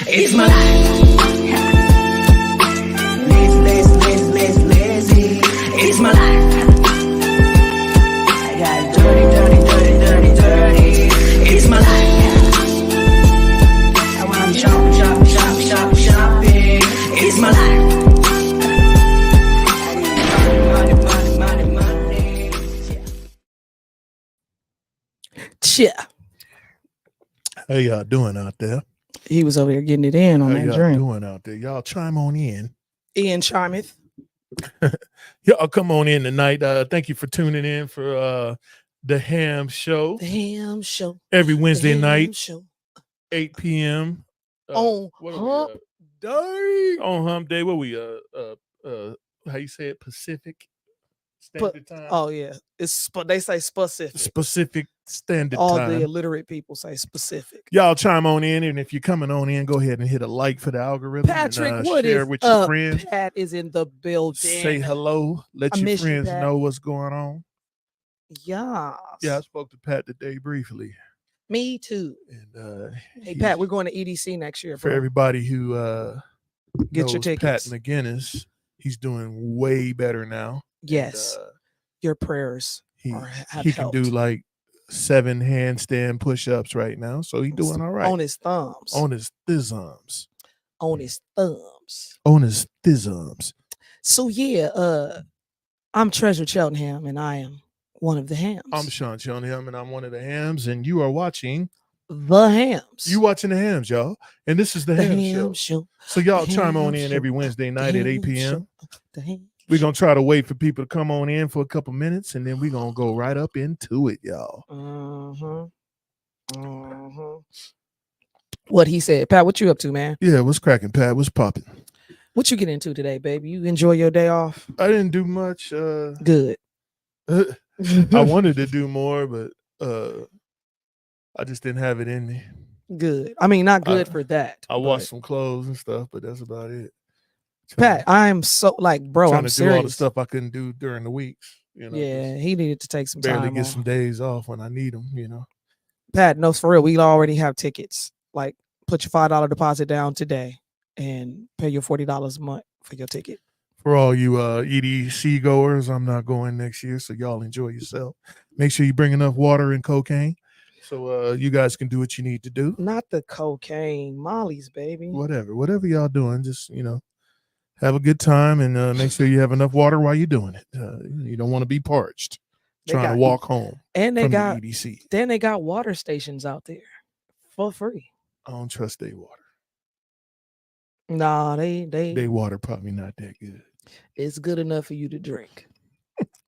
It's my life. Lazy. It's my life. I got dirty. It's my life. I want shopping. It's my life. Yeah. How y'all doing out there? He was over there getting it in on How that y'all drink. doing out there? Y'all chime on in. Ian Chimeth. Y'all come on in tonight. Thank you for tuning in for the Ham Show. The Ham Show. Every Wednesday night, Show. 8 p.m. On Hump Day. On Hump Day. What we how you say it? Pacific Standard Time. Oh yeah, they say specific. Pacific Standard All Time. the illiterate people say specific. Y'all chime on in, and if you're coming on in, go ahead and hit a like for the algorithm. Patrick, and, what share is with your friends. Pat is in the building. Say hello. Let your friends know what's going on. Yeah. Yeah, I spoke to Pat today briefly. Me too. And hey Pat, we're going to EDC next year. For everybody who get knows your tickets. Pat McGinnis, he's doing way better now. Yes. And, your prayers he have can helped. do like 7 handstand push-ups right now, so he's doing all right. On his thumbs. On his thizzums. On his thumbs. On his thizzums. So yeah, I'm Treasure Cheltenham, and I am one of the Hams. I'm Sean Cheltenham, and I'm one of the Hams, and you are watching The Hams. You watching the Hams, y'all, and this is the Ham Show. So y'all chime on in every Wednesday night at 8 p.m. We're going to try to wait for people to come on in for a couple minutes, and then we're going to go right up into it, y'all. What he said. Pat, what you up to, man? Yeah, what's cracking, Pat? What's popping? What you get into today, baby? You enjoy your day off? I didn't do much. Good. I wanted to do more, but I just didn't have it in me. Good. I mean, not good for that. I washed some clothes and stuff, but that's about it. Pat, I am so bro. I'm serious. To do all the stuff I couldn't do during the weeks. You know, yeah, he needed to take some barely time. Get some days off when I need them. You know, Pat, no, for real. We already have tickets. Like, put your $5 deposit down today and pay your $40 a month for your ticket. For all you EDC goers, I'm not going next year, so y'all enjoy yourself. Make sure you bring enough water and cocaine, so you guys can do what you need to do. Not the cocaine, Molly's, baby. Whatever y'all doing, just have a good time and make sure you have enough water while you're doing it. You don't want to be parched trying to walk home. And they got the EDC. Then they got water stations out there for free. I don't trust their water. Nah, they water probably not that good. It's good enough for you to drink,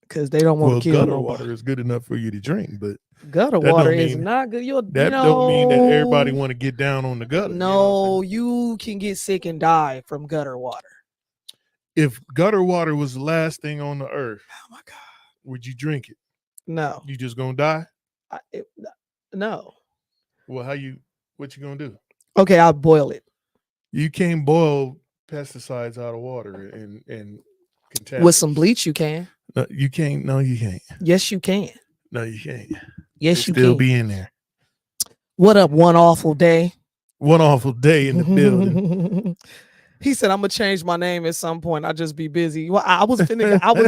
because they don't want to kill gutter nobody. Water is good enough for you to drink, but gutter water is not good. That don't mean that everybody want to get down on the gutter. No, you can get sick and die from gutter water. If gutter water was the last thing on the earth, oh my God, would you drink it? No. You just gonna die? No. Well, what you gonna do? Okay, I'll boil it. You can't boil pesticides out of water and contaminate. With some bleach, you can. No, you can't. No, you can't. Yes, you can. No, you can't. Yes, you still can. Be in there. What up? One awful day. One awful day in the building. He said, "I'm gonna change my name at some point. I'll just be busy." Well, I was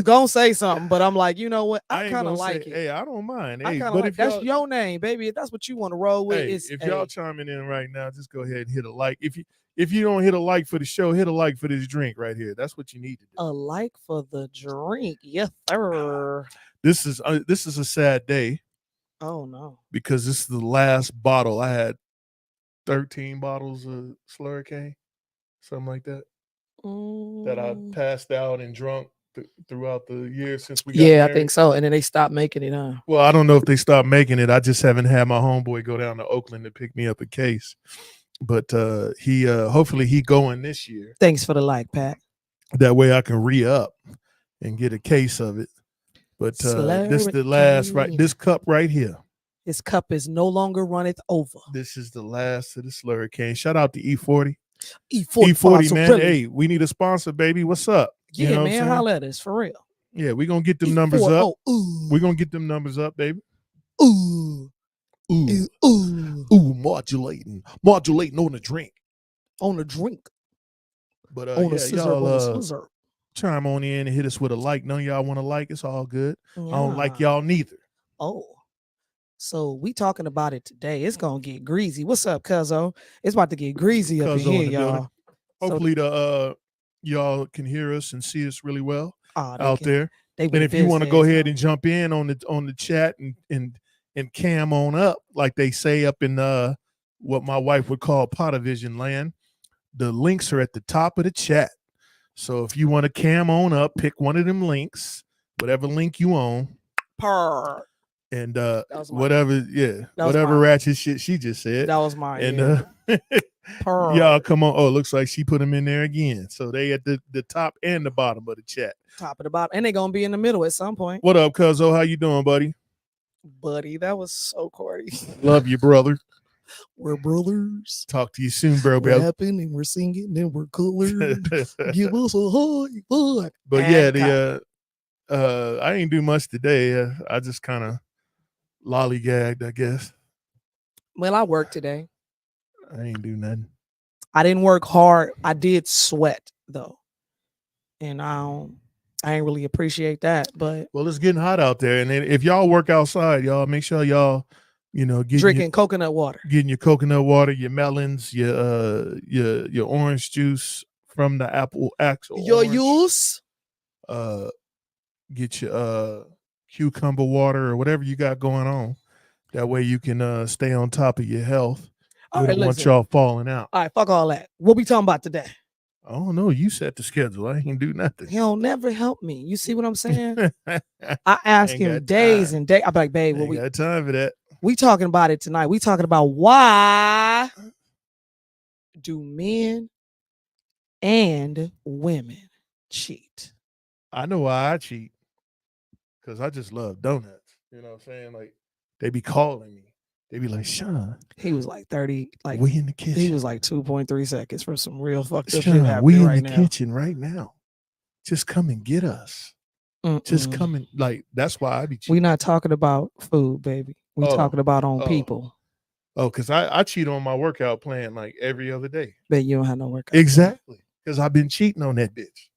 gonna say something, but I'm like, you know what? I kind of like it. Hey, I don't mind. I kind of like that's your name, baby. If that's what you want to roll with, if y'all chiming in right now, just go ahead and hit a like. If you don't hit a like for the show, hit a like for this drink right here. That's what you need to do. A like for the drink, yes, sir. This is a sad day. Oh no! Because this is the last bottle. I had 13 bottles of Slurricane, something like that, that I passed out and drunk throughout the year since we got married. I think so. And then they stopped making it, huh? Well, I don't know if they stopped making it. I just haven't had my homeboy go down to Oakland to pick me up a case. But he hopefully he going this year. Thanks for the like, Pat. That way I can re-up and get a case of it. But this is the last, right? This cup right here. This cup is no longer runneth over. This is the last of the Slurricane. Shout out to E40. E40, man. Hey, we need a sponsor, baby. What's up? Yeah, you know man. Holla at us for real. Yeah, we're gonna get them numbers up. We're gonna get them numbers up, baby. Ooh. Ooh. Ooh. Ooh. Modulating on the drink. on a drink, But on a yeah, scissor, on a y'all scissor. chime on in and hit us with a like. None of y'all want to like. It's all good. I don't like Yeah. y'all neither. Oh, so we talking about it today. It's gonna get greasy. What's up, Cuzzo? It's about to get greasy up in Cuzzo here, in the building. y'all. Hopefully y'all can hear us and see us really well out can, there. And if you want to go ahead and jump in on the chat and cam on up, like they say up in what my wife would call Potavision land, the links are at the top of the chat. So if you want to cam on up, pick one of them links, whatever link you own. And whatever, whatever ratchet shit she just said. That was mine. And y'all come on. Oh, looks like she put them in there again. So they at the top and the bottom of the chat. Top of the bottom. And they're gonna be in the middle at some point. What up, Cuzzo? How you doing, buddy? Buddy, that was so corny. Love you, brother. We're brothers. Talk to you soon, bro. We're rapping and we're singing and we're colored. Give us a high five. But yeah, I ain't do much today. I just kind of lollygagged, I guess. Well, I worked today. I ain't do nothing. I didn't work hard. I did sweat though, and I ain't really appreciate that. But well, it's getting hot out there, and if y'all work outside, y'all make sure y'all, drinking coconut water, getting your coconut water, your melons, your orange juice from the actual your orange. juice. Get your cucumber water or whatever you got going on. That way you can stay on top of your health. We don't want y'all falling out. All right, fuck all that. What we talking about today? I don't know. You set the schedule. I ain't do nothing. He'll never help me. You see what I'm saying? I ask him days and days. I'm like, babe, we got time for that. We talking about it tonight. We talking about why do men and women cheat? I know why I cheat. Because I just love donuts. You know what I'm saying? Like, they be calling me. They be like, Sean. He was like 30. Like, we in the kitchen. He was like 2.3 seconds for some real fucked up Sean, shit happening we in right the now. kitchen right now. Just come and get us. Just come and, like, that's why I be cheating. We not talking about food, baby. We talking about people. Oh, because I cheat on my workout plan like every other day. But you don't have no workout. Exactly. Because I've been cheating on that bitch.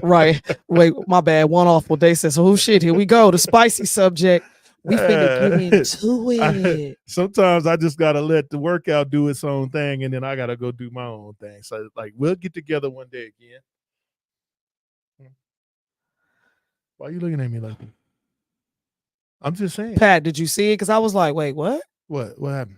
Right. Wait, my bad. One awful day says, so shit, here we go. The spicy subject. We finna get into it. Sometimes I just gotta let the workout do its own thing, and then I gotta go do my own thing. So like we'll get together one day again. Why are you looking at me like that? I'm just saying. Pat, did you see it? Because I was like, wait, what? What happened?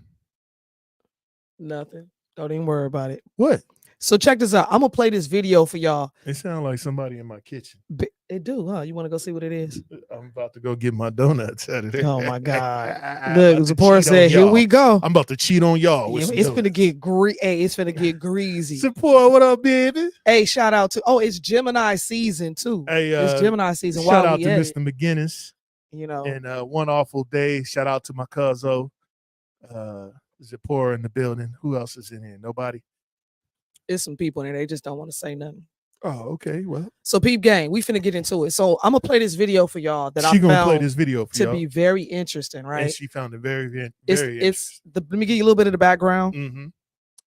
Nothing. Don't even worry about it. What? So check this out. I'm gonna play this video for y'all. It sounds like somebody in my kitchen. It do, huh? You want to go see what it is? I'm about to go get my donuts out of there. Oh my god! Look, Zipporah said, "Here we go." I'm about to cheat on y'all. It's finna get Hey, it's finna get greasy. Zipporah, what up, baby? Hey, shout out to it's Gemini season too. Hey, it's Gemini season. Shout out to Mr. McGinnis. And one awful day. Shout out to my cousin, Zipporah in the building. Who else is in here? Nobody. It's some people in there. They just don't want to say nothing. Oh, okay. Well, so peep gang, we finna get into it. So I'm gonna play this video for y'all that I found play this video for to be very interesting, right? And she found it very, very, very interesting. Let me give you a little bit of the background. Mm-hmm.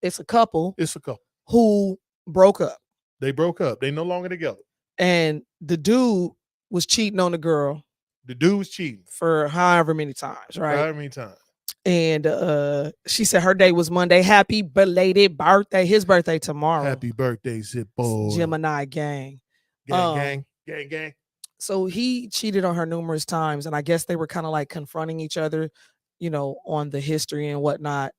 It's a couple. It's a couple who broke up. They broke up. They no longer together. And the dude was cheating on the girl. The dude was cheating for however many times, right? However many times. And she said her day was Monday. Happy belated birthday. His birthday tomorrow. Happy birthday, Zippo. Gemini gang. Gang. So he cheated on her numerous times, and I guess they were kind of like confronting each other, on the history and whatnot.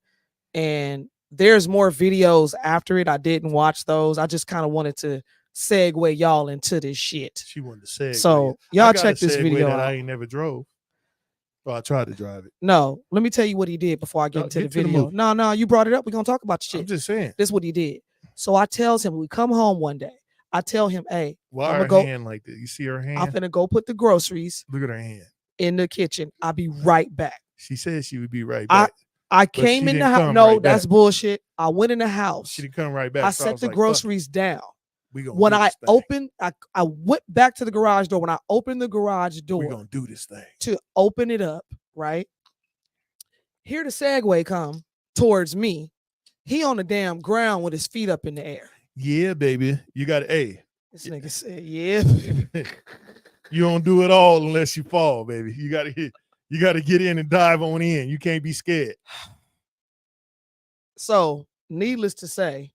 And there's more videos after it. I didn't watch those. I just kind of wanted to segue y'all into this shit. She wanted to segue. So y'all check this video out. I ain't never drove. Well, I tried to drive it. No, let me tell you what he did before I get into the video. No, you brought it up. We're going to talk about the shit. I'm just saying. This is what he did. So I tells him, we come home one day. I tell him, hey. Why her hand like that? You see her hand? I'm finna go put the groceries. Look at her hand. In the kitchen. I'll be right back. She said she would be right back. I came in the house. No, that's bullshit. I went in the house. She didn't come right back. I set the groceries down. When I opened, I went back to the garage door. When I opened the garage door, we're gonna do this thing. To open it up, right? Here the segue come towards me. He on the damn ground with his feet up in the air. Yeah, baby. You got This nigga said, yeah. You don't do it all unless you fall, baby. You gotta get in and dive on in. You can't be scared. So, needless to say,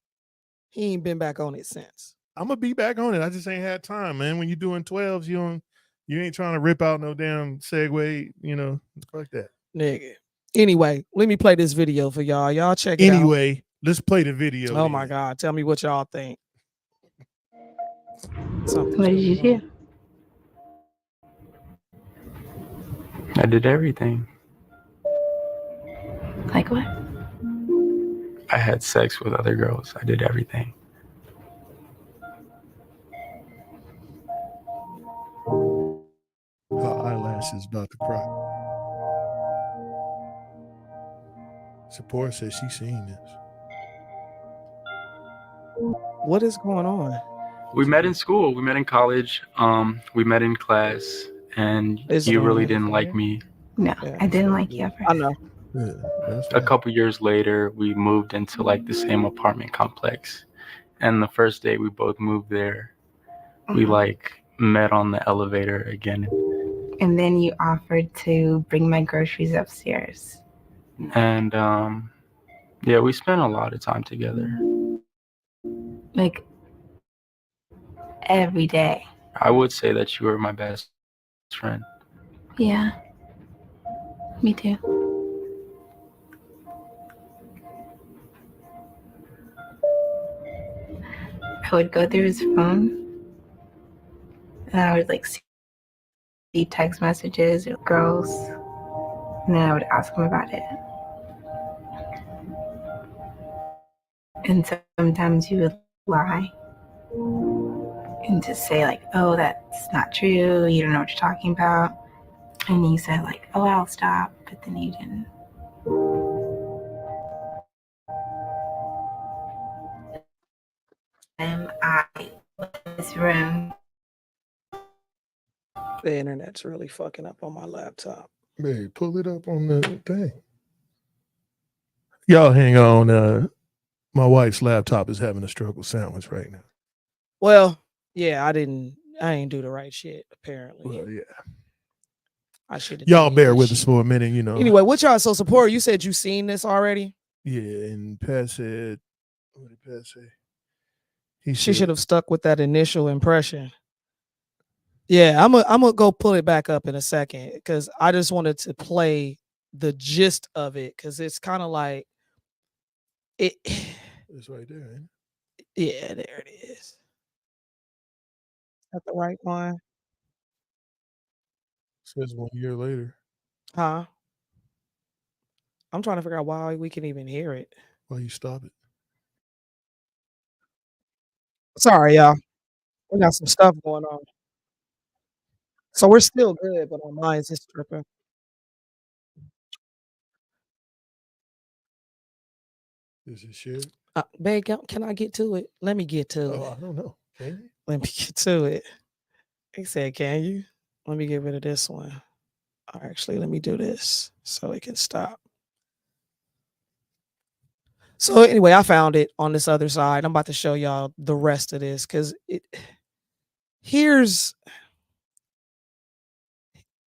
he ain't been back on it since. I'm gonna be back on it. I just ain't had time, man. When you're doing 12s, you ain't trying to rip out no damn Segway, fuck that. Nigga. Anyway, let me play this video for y'all. Y'all check it out. Anyway, let's play the video. Oh my God. Tell me what y'all think. What did you do? I did everything. Like what? I had sex with other girls. I did everything. Her eyelashes about to cry. Sephora says she's seen this. What is going on? We met in school. We met in college. We met in class, and you really didn't like me. No, I didn't like you at first. I know. Yeah, a couple years later, we moved into like the same apartment complex, and the first day we both moved there, we like met on the elevator again. And then you offered to bring my groceries upstairs. And yeah, we spent a lot of time together. Like every day. I would say that you were my best friend. Yeah, me too. I would go through his phone and I would like see text messages with girls, and then I would ask him about it. And sometimes you would lie and just say like, oh, that's not true, you don't know what you're talking about. And he said like, oh, I'll stop, but then you didn't. I went in this room. The internet's really fucking up on my laptop. Babe, pull it up on the thing. Y'all hang on. My wife's laptop is having a struggle sandwich right now. Well, yeah, I ain't do the right shit, apparently. Well, yeah. I should have. Y'all bear with us for a minute, Anyway, what y'all so support? You said you seen this already? Yeah, and Pat said, what did Pat say? She should have stuck with that initial impression. Yeah, I'm gonna go pull it back up in a second because I just wanted to play the gist of it because it's kind of like it. It's right there, ain't it? Yeah, there it is. Is that the right one? Says 1 year later. Huh? I'm trying to figure out why we can even hear it. Why you stop it? Sorry, y'all. We got some stuff going on. So we're still good, but our minds is tripping. Is it shared? Babe, can I get to it? Let me get to it. Oh, I don't know. Can you? Let me get to it. He said, can you? Let me get rid of this one. Actually, let me do this so it can stop. So anyway, I found it on this other side. I'm about to show y'all the rest of this because it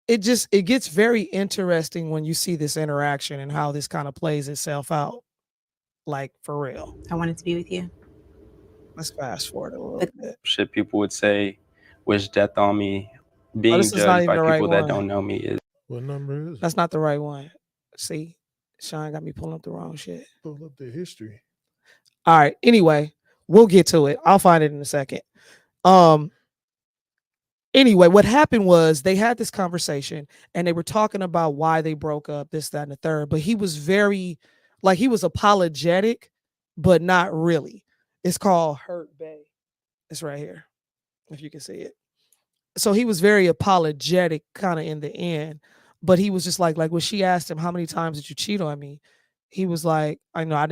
gets very interesting when you see this interaction and how this kind of plays itself out. Like for real. I wanted to be with you. Let's fast forward a little bit. Shit people would say, wish death on me. Being this is not judged even by the right people that one. don't know me is. What number is it? That's not the right one. See, Sean got me pulling up the wrong shit. Pull up the history. All right. Anyway, we'll get to it. I'll find it in a second. Anyway, what happened was they had this conversation and they were talking about why they broke up, this, that, and the third. But he was very, like, he was apologetic, but not really. It's called Hurt Bay. It's right here, if you can see it. So he was very apologetic kind of in the end, but he was just like when she asked him, how many times did you cheat on me? He was like, I know I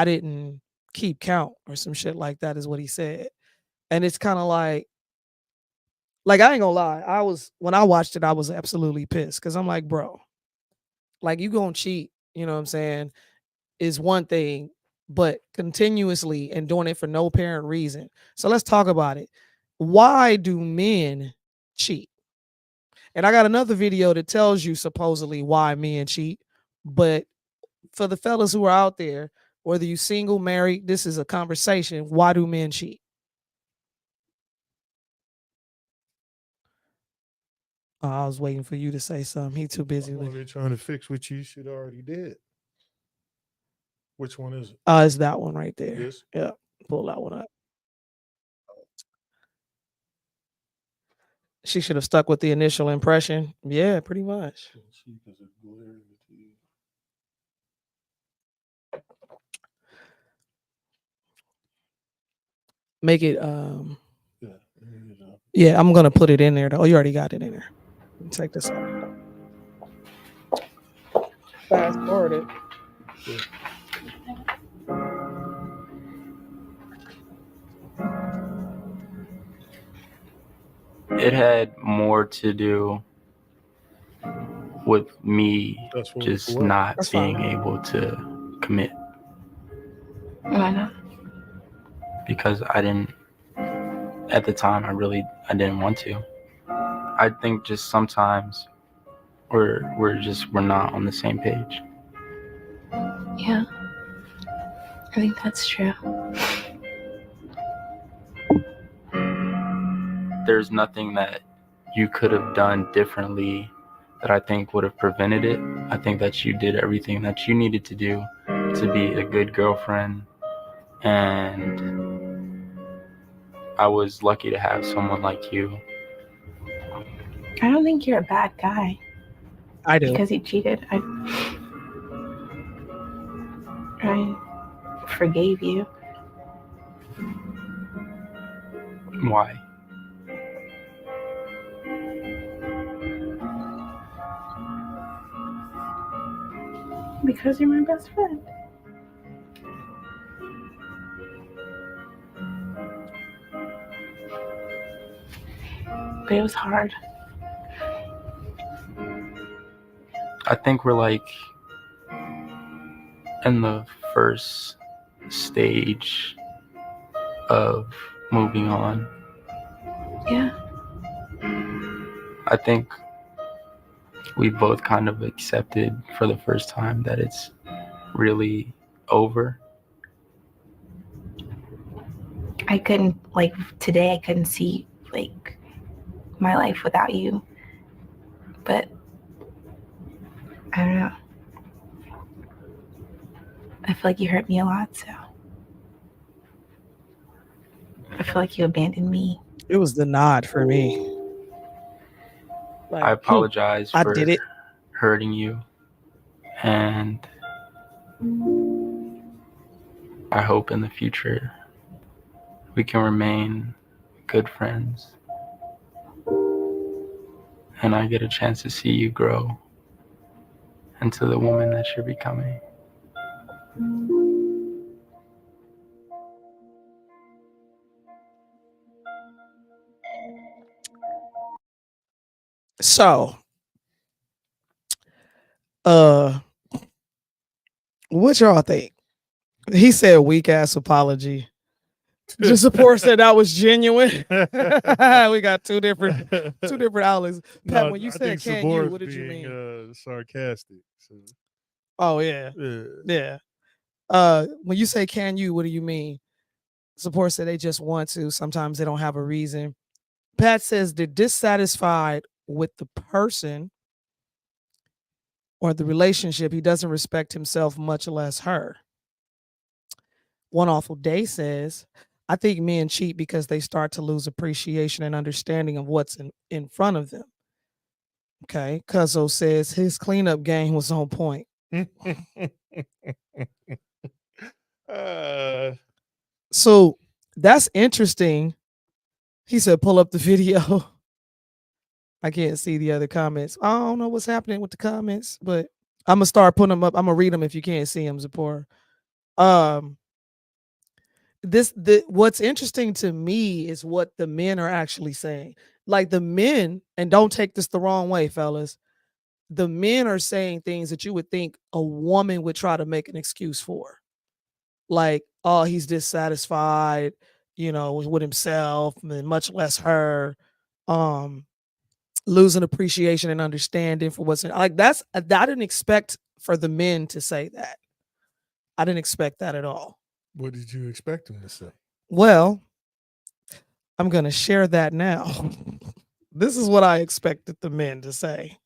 didn't keep count or some shit like that is what he said. And it's kind of like I ain't gonna lie. When I watched it, I was absolutely pissed because I'm like, bro, like you gonna cheat, you know what I'm saying? is one thing, but continuously and doing it for no apparent reason. So let's talk about it. Why do men cheat? And I got another video that tells you supposedly why men cheat. But for the fellas who are out there, whether you single, married, this is a conversation. Why do men cheat? Oh, I was waiting for you to say something. He too busy. They're trying to fix what you should already did. Which one is it? It's that one right there. This? Yeah, pull that one up. She should have stuck with the initial impression. Yeah, pretty much. Make it yeah, I'm gonna put it in there though. Oh, you already got it in there. Take this out. Fast forward it. It had more to do with me just not being able to commit. Why not? Because I didn't, at the time, I didn't want to. I think just sometimes we're not on the same page. Yeah, I think that's true. There's nothing that you could have done differently that I think would have prevented it. I think that you did everything that you needed to do to be a good girlfriend, and I was lucky to have someone like you. I don't think you're a bad guy. I do. Because he cheated. I forgave you. Why? Because you're my best friend. But it was hard. I think we're like in the first stage of moving on. Yeah. I think we both kind of accepted for the first time that it's really over. I couldn't, like, today I couldn't see, like, my life without you. But I don't know. I feel like you hurt me a lot, so I feel like you abandoned me. It was the nod for me. Like, I apologize for hurting you, and I hope in the future we can remain good friends, and I get a chance to see you grow into the woman that you're becoming. So, what y'all think? He said weak ass apology. Just support said that was genuine. We got two different outlets. Pat, when you said "can you," what did you mean? Sarcastic. So. Oh yeah. When you say "can you," what do you mean? Support said they just want to. Sometimes they don't have a reason. Pat says they're dissatisfied with the person or the relationship. He doesn't respect himself, much less her. One Awful Day says, I think men cheat because they start to lose appreciation and understanding of what's in front of them. Okay. Cuzzo says his cleanup game was on point. So that's interesting. He said, pull up the video. I can't see the other comments. I don't know what's happening with the comments, but I'm gonna start putting them up. I'm gonna read them if you can't see them, Zipporah. What's interesting to me is what the men are actually saying. Like the men, and don't take this the wrong way, fellas, the men are saying things that you would think a woman would try to make an excuse for. Like, oh, he's dissatisfied, with himself, and much less her. Losing appreciation and understanding for what's like I didn't expect for the men to say that. I didn't expect that at all. What did you expect them to say? Well, I'm going to share that now. This is what I expected the men to say.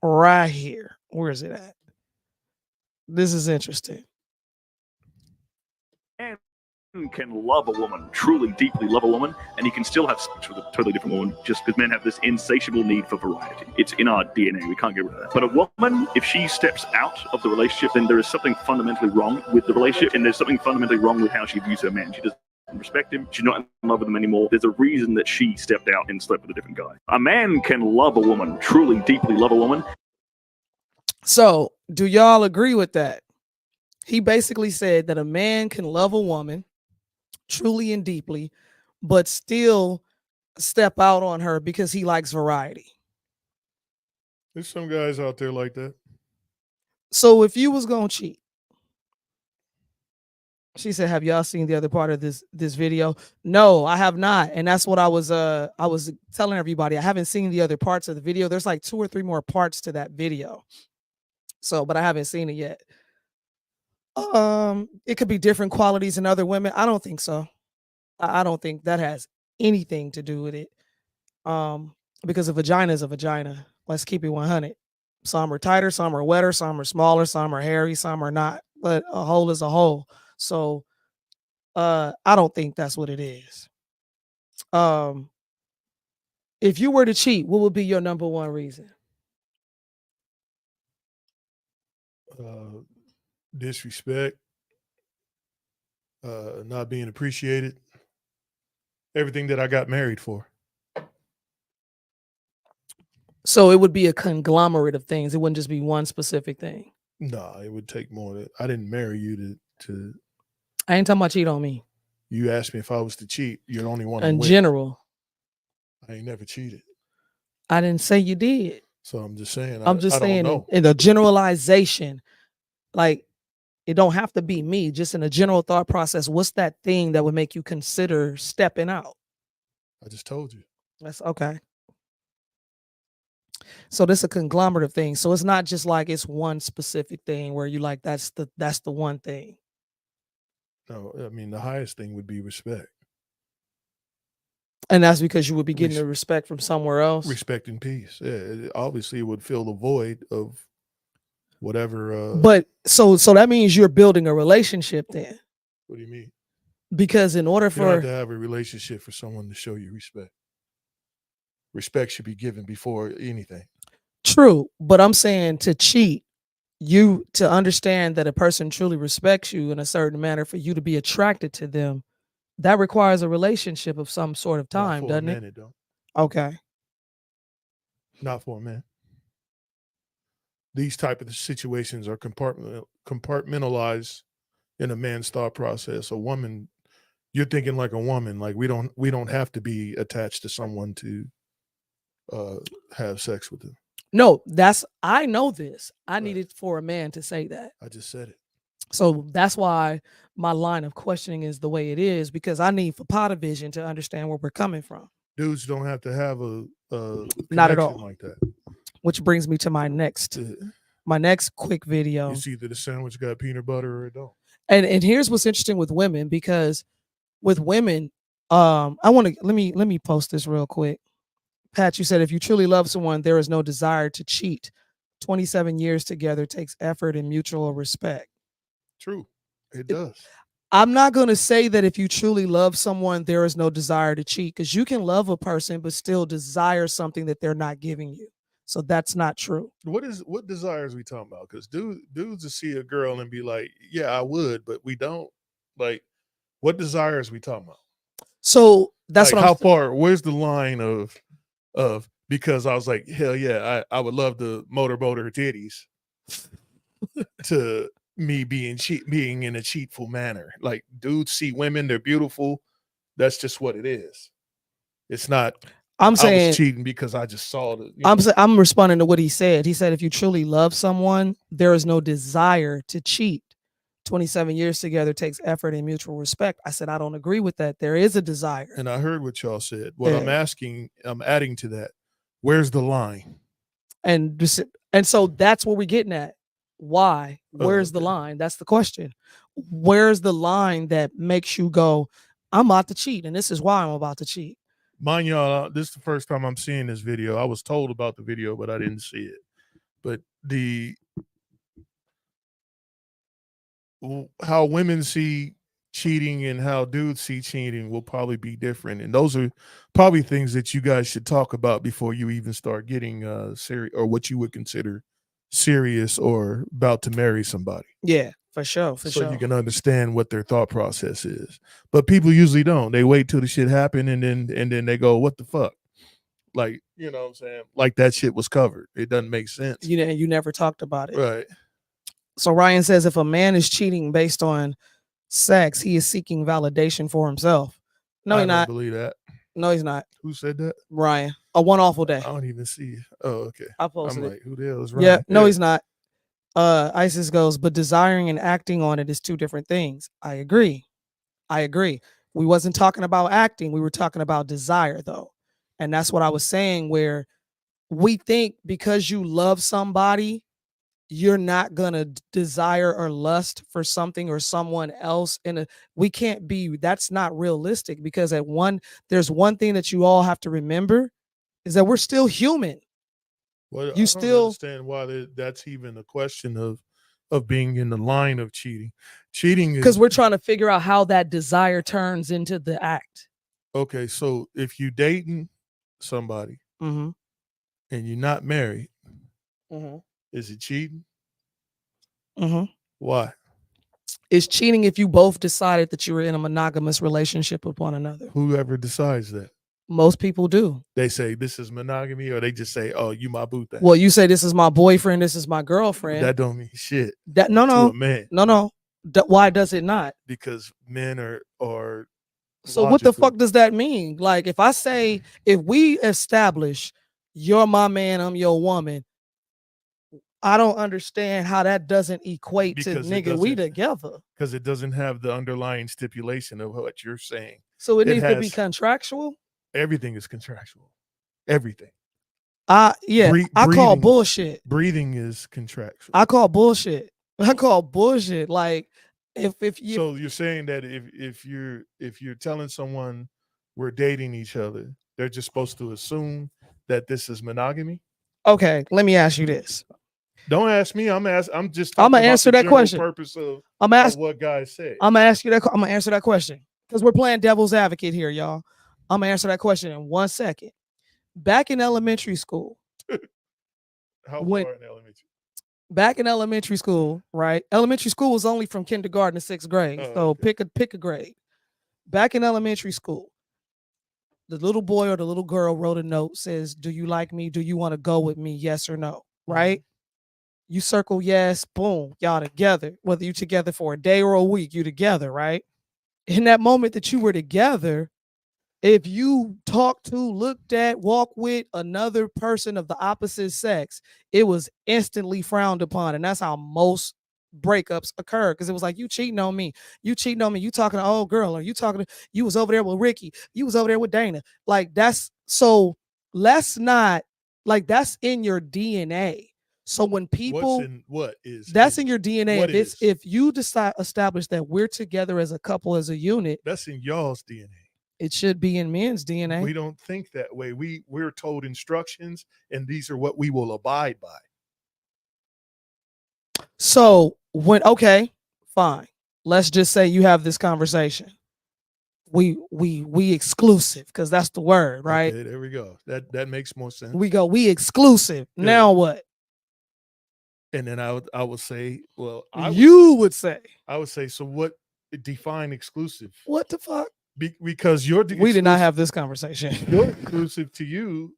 Right here. Where is it at? This is interesting. Can love a woman, truly, deeply love a woman, and he can still have sex with a totally different woman just because men have this insatiable need for variety. It's in our DNA. We can't get rid of that. But a woman, if she steps out of the relationship, then there is something fundamentally wrong with the relationship, and there's something fundamentally wrong with how she views her man. She doesn't respect him. She's not in love with him anymore. There's a reason that she stepped out and slept with a different guy. A man can love a woman, truly, deeply love a woman. So, do y'all agree with that? He basically said that a man can love a woman truly and deeply, but still step out on her because he likes variety. There's some guys out there like that. So if you was gonna cheat, she said, have y'all seen the other part of this video? No, I have not. And that's what I was telling everybody. I haven't seen the other parts of the video. There's like 2 or 3 more parts to that video. So, but I haven't seen it yet. It could be different qualities in other women. I don't think so. I don't think that has anything to do with it. Because a vagina is a vagina. Let's keep it 100. Some are tighter, some are wetter, some are smaller, some are hairy, some are not. But a hole is a hole. So I don't think that's what it is. If you were to cheat, what would be your number one reason? Disrespect, not being appreciated, everything that I got married for. So it would be a conglomerate of things. It wouldn't just be one specific thing. No, it would take more. I didn't marry you to. I ain't talking about cheat on me. You asked me if I was to cheat. You're the only one. In general, I ain't never cheated. I didn't say you did. So I'm just saying. I'm just saying in the generalization, like it don't have to be me. Just in a general thought process, what's that thing that would make you consider stepping out? I just told you. That's okay. So this is a conglomerate of things. So it's not just like it's one specific thing where you like that's the one thing. No, I mean the highest thing would be respect. And that's because you would be getting the respect from somewhere else. Respect and peace. Yeah, obviously it would fill the void of whatever. But so that means you're building a relationship then. What do you mean? Because in order for you don't have to have a relationship for someone to show you respect. Respect should be given before anything. True, but I'm saying to cheat, you to understand that a person truly respects you in a certain manner for you to be attracted to them, that requires a relationship of some sort of time, doesn't it? It don't. Okay. Not for a man. These type of situations are compartmentalized in a man's thought process. A woman, you're thinking like a woman. Like we don't have to be attached to someone to have sex with them. No, I know this. I needed for a man to say that. I just said it. So that's why my line of questioning is the way it is, because I need for pot of vision to understand where we're coming from. Dudes don't have to have a not at all like that. Which brings me to my next quick video. It's either the sandwich got peanut butter or it don't. And here's what's interesting with women, because with women, I want to let me post this real quick. Pat, you said if you truly love someone, there is no desire to cheat. 27 years together takes effort and mutual respect. True. It does. I'm not going to say that if you truly love someone, there is no desire to cheat, because you can love a person but still desire something that they're not giving you. So that's not true. What desires we talking about? Because dudes will see a girl and be like, yeah, I would, but we don't. Like, what desires we talking about? So that's like, what how far, where's the line of because I was like, hell yeah, I would love to motorboat her titties to me being in a cheatful manner. Like, dudes see women, they're beautiful. That's just what it is. It's not. I'm I saying was cheating because I just saw the. I'm responding to what he said. He said if you truly love someone, there is no desire to cheat. 27 years together takes effort and mutual respect. I said I don't agree with that. There is a desire. And I heard what y'all said. What Yeah. I'm adding to that. Where's the line? And so that's what we're getting at. Why? Where's the line? That's the question. Where's the line that makes you go, I'm about to cheat, and this is why I'm about to cheat? Mind y'all, this is the first time I'm seeing this video. I was told about the video, but I didn't see it. But how women see cheating and how dudes see cheating will probably be different. And those are probably things that you guys should talk about before you even start getting serious, or what you would consider serious or about to marry somebody. Yeah, for sure. So you can understand what their thought process is. But people usually don't. They wait till the shit happen and then they go, what the fuck? Like, you know what I'm saying? Like that shit was covered. It doesn't make sense. You never talked about it. Right. So Ryan says if a man is cheating based on sex, he is seeking validation for himself. No, he's not. I don't believe that. No, he's not. Who said that? Ryan. A one awful day. I don't even see it. Oh, okay. I posted I'm it. like, who the hell is Ryan? Yeah, no, he's not. Isis goes, but desiring and acting on it is two different things. I agree. We wasn't talking about acting. We were talking about desire, though. And that's what I was saying, where we think because you love somebody, you're not going to desire or lust for something or someone else. We can't be, that's not realistic, because there's one thing that you all have to remember is that we're still human. Well, I don't understand why that's even a question of being in the line of cheating. Cheating is because we're trying to figure out how that desire turns into the act. Okay, so if you dating somebody Mm-hmm. and you're not married, Mm-hmm. is it cheating? Mm-hmm. Why? It's cheating if you both decided that you were in a monogamous relationship with one another. Whoever decides that. Most people do. They say this is monogamy, or they just say, "Oh, you my boo thing." Well, you say this is my boyfriend, this is my girlfriend. That don't mean shit. No. To a man. No. Why does it not? Because men are. So what the fuck does that mean? Like, if we establish you're my man, I'm your woman, I don't understand how that doesn't equate to nigga, we together. Because it doesn't have the underlying stipulation of what you're saying. So it needs to be contractual? Everything is contractual. Everything. I call bullshit. Breathing is contractual. I call bullshit. Like so you're saying that if you're telling someone we're dating each other, they're just supposed to assume that this is monogamy? Okay, let me ask you this. Don't ask me. I'm just. I'm gonna answer that question. Purpose of what guys say. I'm gonna ask you that. I'm gonna answer that question because we're playing devil's advocate here, y'all. I'm gonna answer that question in 1 second. Back in elementary school. How far in elementary? Back in elementary school, right? Elementary school was only from kindergarten to 6th grade. So okay. pick a grade. Back in elementary school, the little boy or the little girl wrote a note, says, "Do you like me? Do you want to go with me? Yes or no?" Right? You circle yes, boom, y'all together. Whether you together for a day or a week, you together, right? In that moment that you were together, if you talked to, looked at, walked with another person of the opposite sex, it was instantly frowned upon. And that's how most breakups occur. Because it was like, you cheating on me. You cheating on me. You talking to old girl. Or you was over there with Ricky. You was over there with Dana. Like that's in your DNA. So when people, that's in your DNA. If you establish that we're together as a couple, as a unit, that's in y'all's DNA. It should be in men's DNA. We don't think that way. We're told instructions, and these are what we will abide by. So fine. Let's just say you have this conversation. We exclusive, because that's the word, right? Okay, there we go. That makes more sense. We exclusive. Good. Now what? And then I would say, well, I would say, so what define exclusive? What the fuck? Because we did not have this conversation. You're exclusive to you.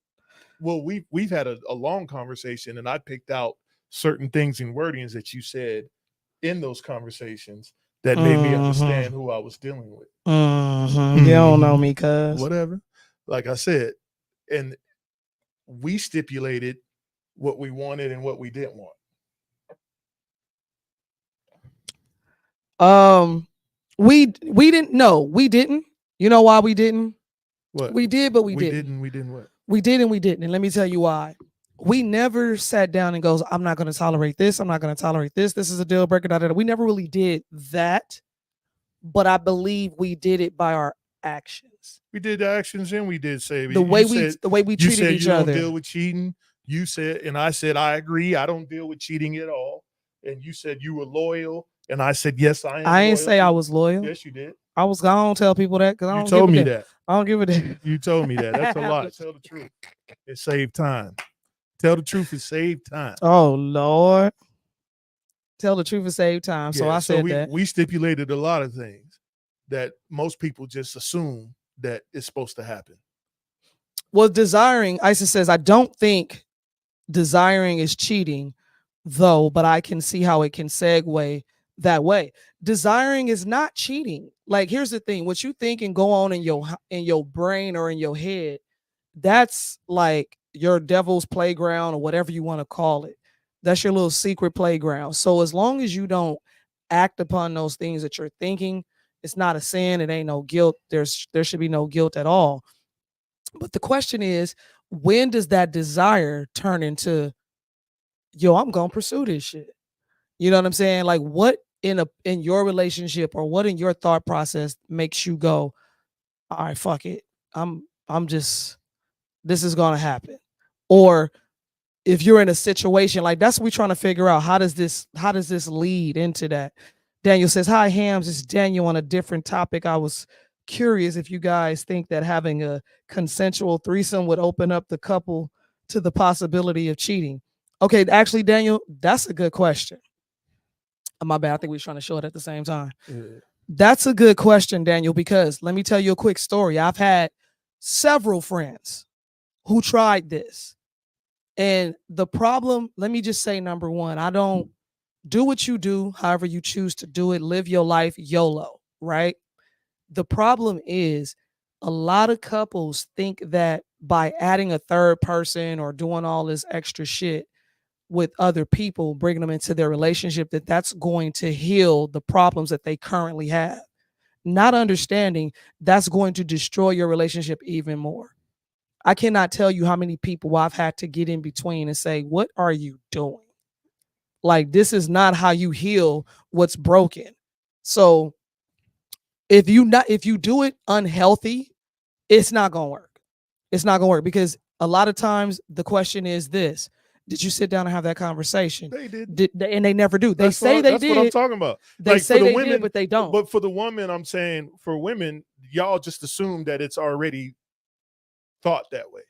Well, we've had a long conversation, and I picked out certain things and wordings that you said in those conversations that made me understand who I was dealing with. You don't know me, cuz. Whatever. Like I said, and we stipulated what we wanted and what we didn't want. We didn't. No, we didn't. You know why we didn't? What? We did, but we didn't. We didn't what? We did and we didn't. And let me tell you why. We never sat down and goes, I'm not going to tolerate this. I'm not going to tolerate this. This is a deal breaker. Da, da, da. We never really did that. But I believe we did it by our actions. We did the actions and we did say the way we treated each other. You don't deal with cheating. You said, and I said, I agree. I don't deal with cheating at all. And you said you were loyal. And I said, yes, I am. I ain't say I was loyal. Yes, you did. I don't tell people that because I don't. You told me that. I don't give a damn. You told me that. That's a lie. Tell the truth. It saved time. Tell the truth. It saved time. Oh Lord. Tell the truth and save time. So I said that. We stipulated a lot of things that most people just assume that it's supposed to happen. Well, desiring, Isis says, I don't think desiring is cheating, though, but I can see how it can segue that way. Desiring is not cheating. Like, here's the thing: what you think and go on in your brain or in your head, that's like your devil's playground or whatever you want to call it. That's your little secret playground. So as long as you don't act upon those things that you're thinking, it's not a sin. It ain't no guilt. There should be no guilt at all. But the question is, when does that desire turn into, yo, I'm gonna pursue this shit? You know what I'm saying? Like, what in your relationship or what in your thought process makes you go, all right, fuck it. This is gonna happen. Or if you're in a situation like that's what we're trying to figure out, how does this lead into that? Daniel says, hi, Hams, it's Daniel on a different topic. I was curious if you guys think that having a consensual threesome would open up the couple to the possibility of cheating. Okay, actually, Daniel, that's a good question. My bad. I think we were trying to show it at the same time. Yeah. That's a good question, Daniel, because let me tell you a quick story. I've had several friends who tried this. And the problem, let me just say, number one, I don't do what you do, however you choose to do it. Live your life YOLO, right? The problem is a lot of couples think that by adding a third person or doing all this extra shit with other people, bringing them into their relationship, that's going to heal the problems that they currently have. Not understanding that's going to destroy your relationship even more. I cannot tell you how many people I've had to get in between and say, what are you doing? Like, this is not how you heal what's broken. So if you do it unhealthy, it's not going to work. It's not going to work because a lot of times the question is this: did you sit down and have that conversation? They did. And they never do. They say they did. That's what I'm talking about. They say they did, but they don't. But for the woman, I'm saying for women, y'all just assume that it's already thought that way.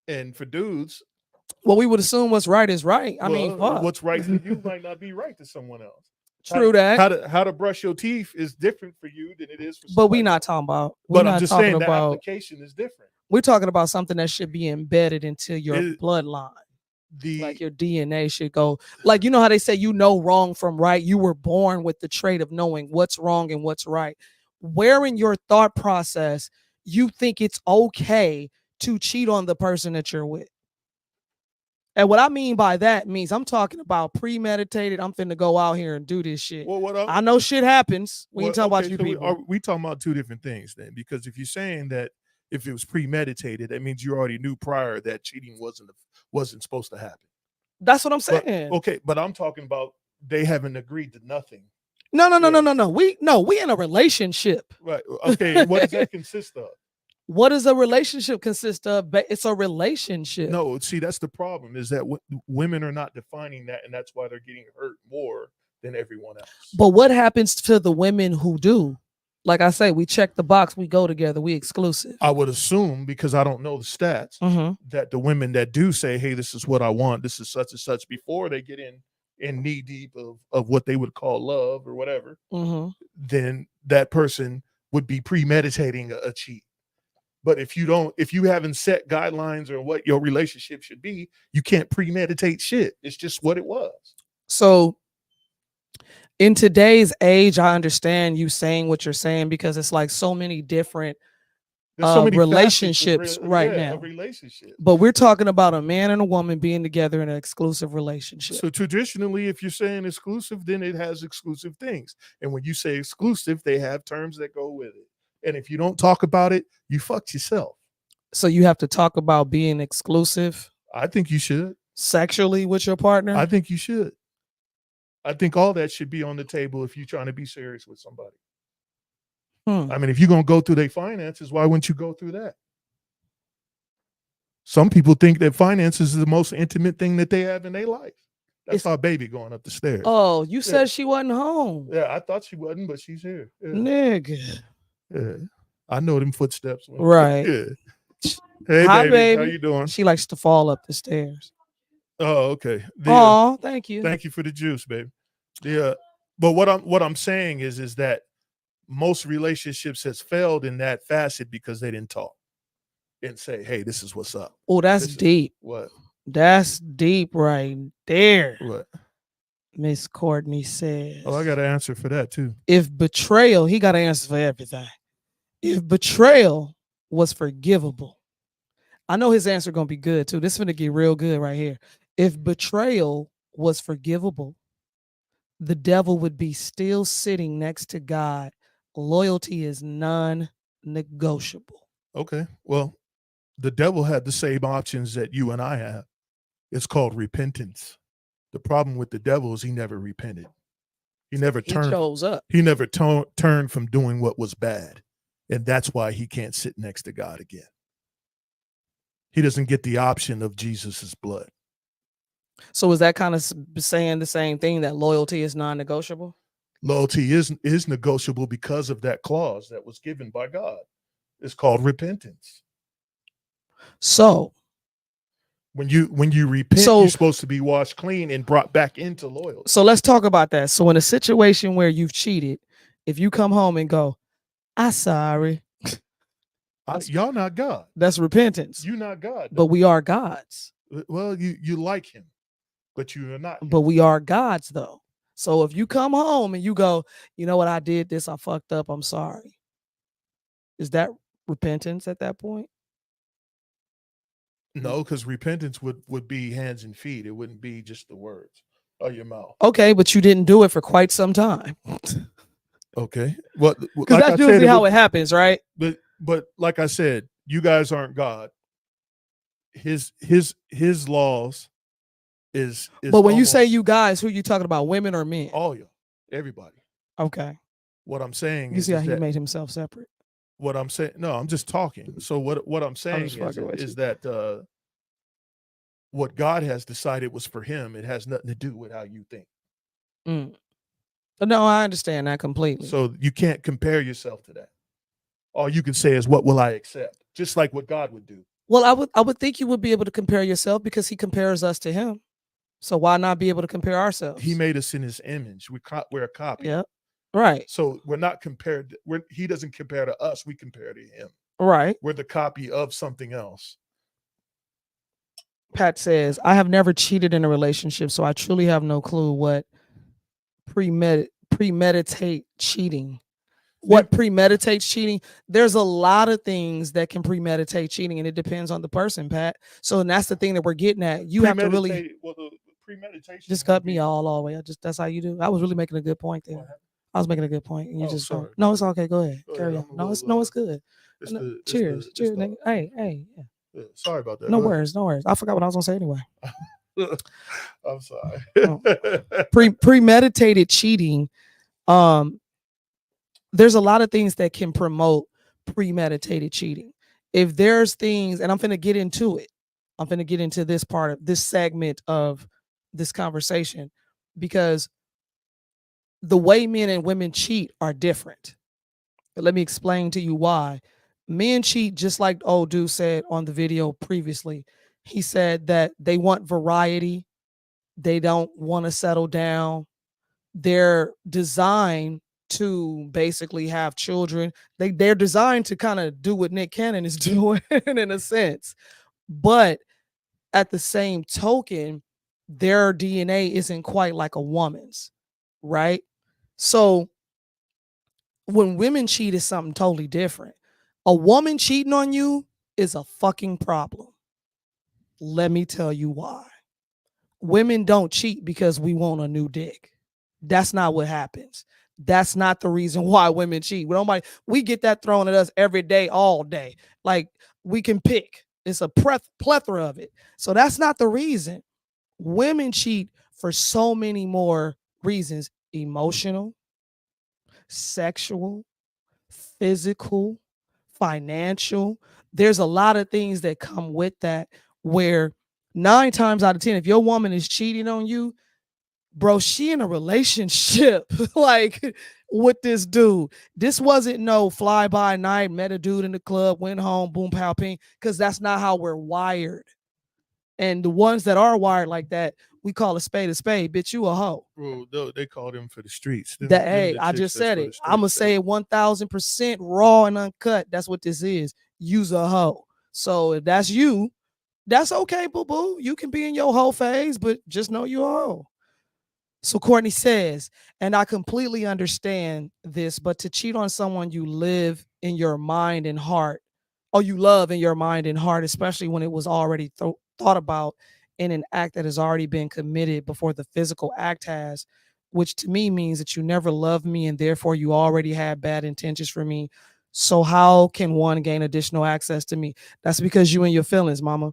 And for dudes, well, we would assume what's right is right. I mean, fuck. What's right for you might not be right to someone else. True that. How to brush your teeth is different for you than it is for somebody. But we're not talking about. But I'm just saying the application is different. We're talking about something that should be embedded into your bloodline. Like your DNA should go. Like, you know how they say you know wrong from right? You were born with the trait of knowing what's wrong and what's right. Where in your thought process you think it's okay to cheat on the person that you're with? And what I mean by that means I'm talking about premeditated. I'm finna go out here and do this shit. Well, I know shit happens. We ain't talking about you people. We talking about two different things then, because if you're saying that if it was premeditated, that means you already knew prior that cheating wasn't supposed to happen. That's what I'm saying. But I'm talking about they haven't agreed to nothing. No. We in a relationship. Right. Okay. What does that consist of? What does a relationship consist of? It's a relationship. No, see, that's the problem, is that women are not defining that, and that's why they're getting hurt more than everyone else. But what happens to the women who do? Like I say, we check the box, we go together, we exclusive. I would assume, because I don't know the stats, that the women that do say, hey, this is what I want, this is such and such, before they get in knee deep of what they would call love or whatever, then that person would be premeditating a cheat. But if you haven't set guidelines or what your relationship should be, you can't premeditate shit. It's just what it was. So in today's age, I understand you saying what you're saying, because it's like so many different There's so many relationships right a now. relationship. But we're talking about a man and a woman being together in an exclusive relationship. So traditionally, if you're saying exclusive, then it has exclusive things. And when you say exclusive, they have terms that go with it. And if you don't talk about it, you fucked yourself. So you have to talk about being exclusive I think you should. Sexually with your partner? I think you should. I think all that should be on the table if you're trying to be serious with somebody. I mean, if you're going to go through their finances, why wouldn't you go through that? Some people think that finances is the most intimate thing that they have in their life. That's our baby going up the stairs. Oh, you said she wasn't home. Yeah, I thought she wasn't, but she's here. Yeah. Nigga. Yeah. I know them footsteps. Right. Yeah. Hey, hi, baby. How you doing? She likes to fall up the stairs. Oh, okay. Oh, thank you. Thank you for the juice, baby. Yeah. But what I'm saying is that most relationships has failed in that facet because they didn't talk and say, hey, this is what's up. Oh, that's deep. What? That's deep right there. What? Miss Courtney says. Oh, I got an answer for that too. If betrayal, he got an answer for everything. If betrayal was forgivable, I know his answer gonna be good too. This is gonna get real good right here. If betrayal was forgivable, the devil would be still sitting next to God. Loyalty is non-negotiable. Okay. Well, the devil had the same options that you and I have. It's called repentance. The problem with the devil is he never repented. He never turned. He chose up. He never turned from doing what was bad. And that's why he can't sit next to God again. He doesn't get the option of Jesus's blood. So is that kind of saying the same thing, that loyalty is non-negotiable? Loyalty is negotiable because of that clause that was given by God. It's called repentance. So when you repent, you're supposed to be washed clean and brought back into loyalty. So let's talk about that. So in a situation where you've cheated, if you come home and go, I'm sorry. Y'all not God. That's repentance. You're not God. But we are gods. Well, you like him, but you are not him. But we are gods though. So if you come home and you go, you know what, I did this, I fucked up, I'm sorry. Is that repentance at that point? No, because repentance would be hands and feet. It wouldn't be just the words or your mouth. Okay, but you didn't do it for quite some time. Okay. Well, because that's usually how it happens, right? But like I said, you guys aren't God. His laws is but when you say you guys, who are you talking about? Women or men? All you, everybody. Okay. What I'm saying you is see how he that, made himself separate. What I'm saying, no, I'm just talking. So what I'm saying is that what God has decided was for him. It has nothing to do with how you think. No, I understand that completely. So you can't compare yourself to that. All you can say is, what will I accept? Just like what God would do. Well, I would think you would be able to compare yourself because he compares us to him. So why not be able to compare ourselves? He made us in his image. We're a copy. Yeah. Right. So we're not compared. He doesn't compare to us. We compare to him. Right. We're the copy of something else. Pat says, I have never cheated in a relationship, so I truly have no clue what premeditate cheating. What premeditates cheating? There's a lot of things that can premeditate cheating, and it depends on the person, Pat. So and that's the thing that we're getting at. You have to really the premeditation just cut me all the way. That's how you do. I was really making a good point there. I was making a good point, and you just sorry. No, it's okay. Go ahead. Carry on. No, it's good. Cheers. Hey. Yeah, sorry about that. No worries. I forgot what I was gonna say anyway. I'm sorry. Premeditated cheating. There's a lot of things that can promote premeditated cheating. If there's things, and I'm going to get into it. I'm going to get into this part of this segment of this conversation because the way men and women cheat are different. But let me explain to you why. Men cheat just like old dude said on the video previously. He said that they want variety. They don't want to settle down. They're designed to basically have children. They're designed to kind of do what Nick Cannon is doing in a sense. But at the same token, their DNA isn't quite like a woman's, right? So when women cheat, is something totally different. A woman cheating on you is a fucking problem. Let me tell you why. Women don't cheat because we want a new dick. That's not what happens. That's not the reason why women cheat. We get that thrown at us every day, all day. Like, we can pick. It's a plethora of it. So that's not the reason. Women cheat for so many more reasons: emotional, sexual, physical, financial. There's a lot of things that come with that, where 9 times out of 10, if your woman is cheating on you, bro, she in a relationship like with this dude. This wasn't no fly by night, met a dude in the club, went home, boom, pow, ping, because that's not how we're wired. And the ones that are wired like that, we call a spade. Bitch, you a hoe. Well, they call them for the streets. I just said it. I'm going to say it 1000% raw and uncut. That's what this is. You's a hoe. So if that's you, that's okay, boo-boo. You can be in your hoe phase, but just know you're a hoe. So Courtney says, and I completely understand this, but to cheat on someone you live in your mind and heart, or you love in your mind and heart, especially when it was already thought about in an act that has already been committed before the physical act has, which to me means that you never loved me and therefore you already had bad intentions for me. So how can one gain additional access to me? That's because you and your feelings, mama.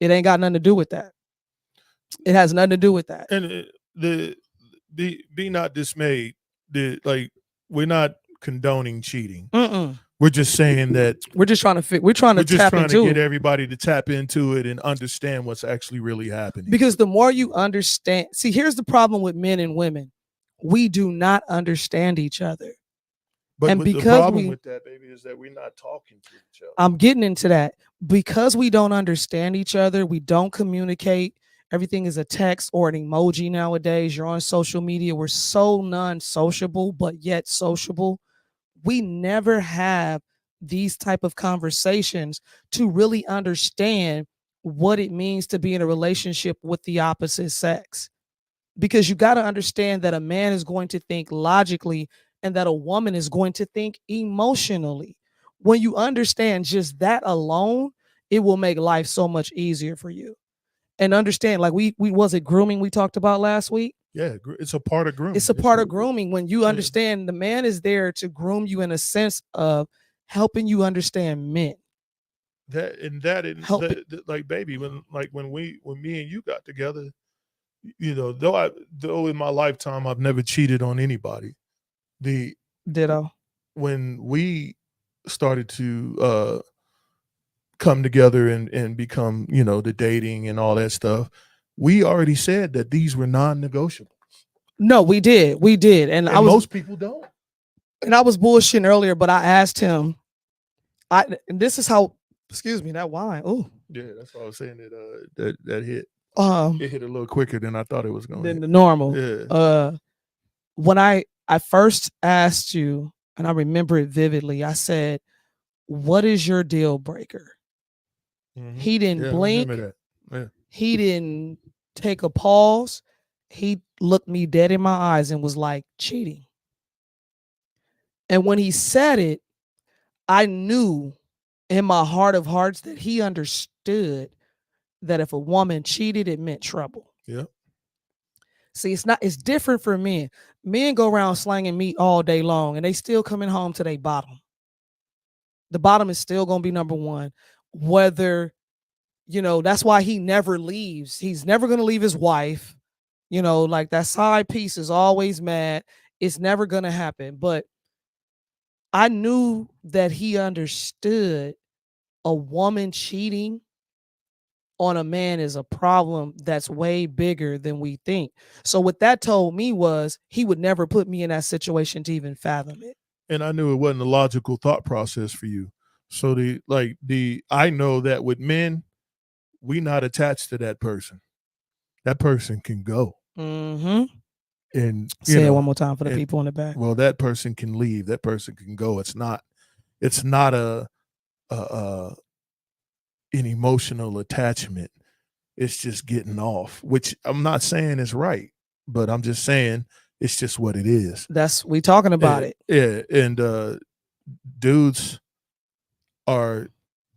It ain't got nothing to do with that. It has nothing to do with that. And be not dismayed. We're not condoning cheating. We're just saying that we're just trying to get everybody to tap into it and understand what's actually really happening. Because the more you understand, see, here's the problem with men and women. We do not understand each other. But the problem with that, baby, is that we're not talking to each other. I'm getting into that. Because we don't understand each other, we don't communicate. Everything is a text or an emoji nowadays. You're on social media. We're so non-sociable, but yet sociable. We never have these type of conversations to really understand what it means to be in a relationship with the opposite sex. Because you got to understand that a man is going to think logically and that a woman is going to think emotionally. When you understand just that alone, it will make life so much easier for you. And understand, like we was it grooming we talked about last week? Yeah, it's a part of grooming. It's a part of grooming. When you understand the man is there to groom you in a sense of helping you understand men. Like, baby, when me and you got together, you know, though in my lifetime I've never cheated on anybody. Ditto. When we started to come together and become, you know, the dating and all that stuff, we already said that these were non-negotiable. No, we did. And most people don't. And I was bullshitting earlier, but I asked him, and this is how, excuse me, that wine. Oh. Yeah, that's what I was saying, that hit. It hit a little quicker than I thought it was going to. Than the normal. Yeah. When I first asked you, and I remember it vividly, I said, what is your deal breaker? Mm-hmm. He didn't blink. Yeah. He didn't take a pause. He looked me dead in my eyes and was like, cheating. And when he said it, I knew in my heart of hearts that he understood that if a woman cheated, it meant trouble. Yeah. See, it's different for men. Men go around slanging meat all day long and they still coming home to their bottom. The bottom is still going to be number one. Whether, you know, that's why he never leaves. He's never going to leave his wife. You know, like that side piece is always mad. It's never going to happen. But I knew that he understood a woman cheating on a man is a problem that's way bigger than we think. So what that told me was he would never put me in that situation to even fathom it. And I knew it wasn't a logical thought process for you. So I know that with men, we not attached to that person. That person can go. Mm-hmm. And say it one more time for the people in the back. Well, that person can leave. That person can go. It's not an emotional attachment. It's just getting off, which I'm not saying is right, but I'm just saying it's just what it is. We talking about it. Yeah. And dudes, are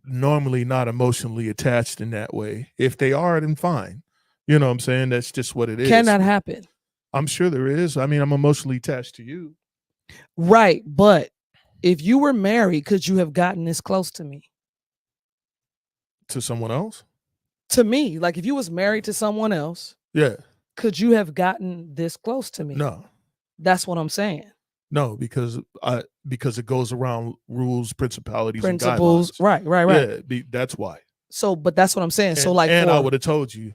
normally not emotionally attached in that way. If they are, then fine. You know what I'm saying? That's just what it is. Can that happen? I'm sure there is. I mean, I'm emotionally attached to you. Right. But if you were married, could you have gotten this close to me? To someone else? To me. Like if you was married to someone else, yeah, could you have gotten this close to me? No. That's what I'm saying. No, because it goes around rules, principles, and guidelines. Right. Yeah, that's why. So, but that's what I'm saying. So like, and I would have told you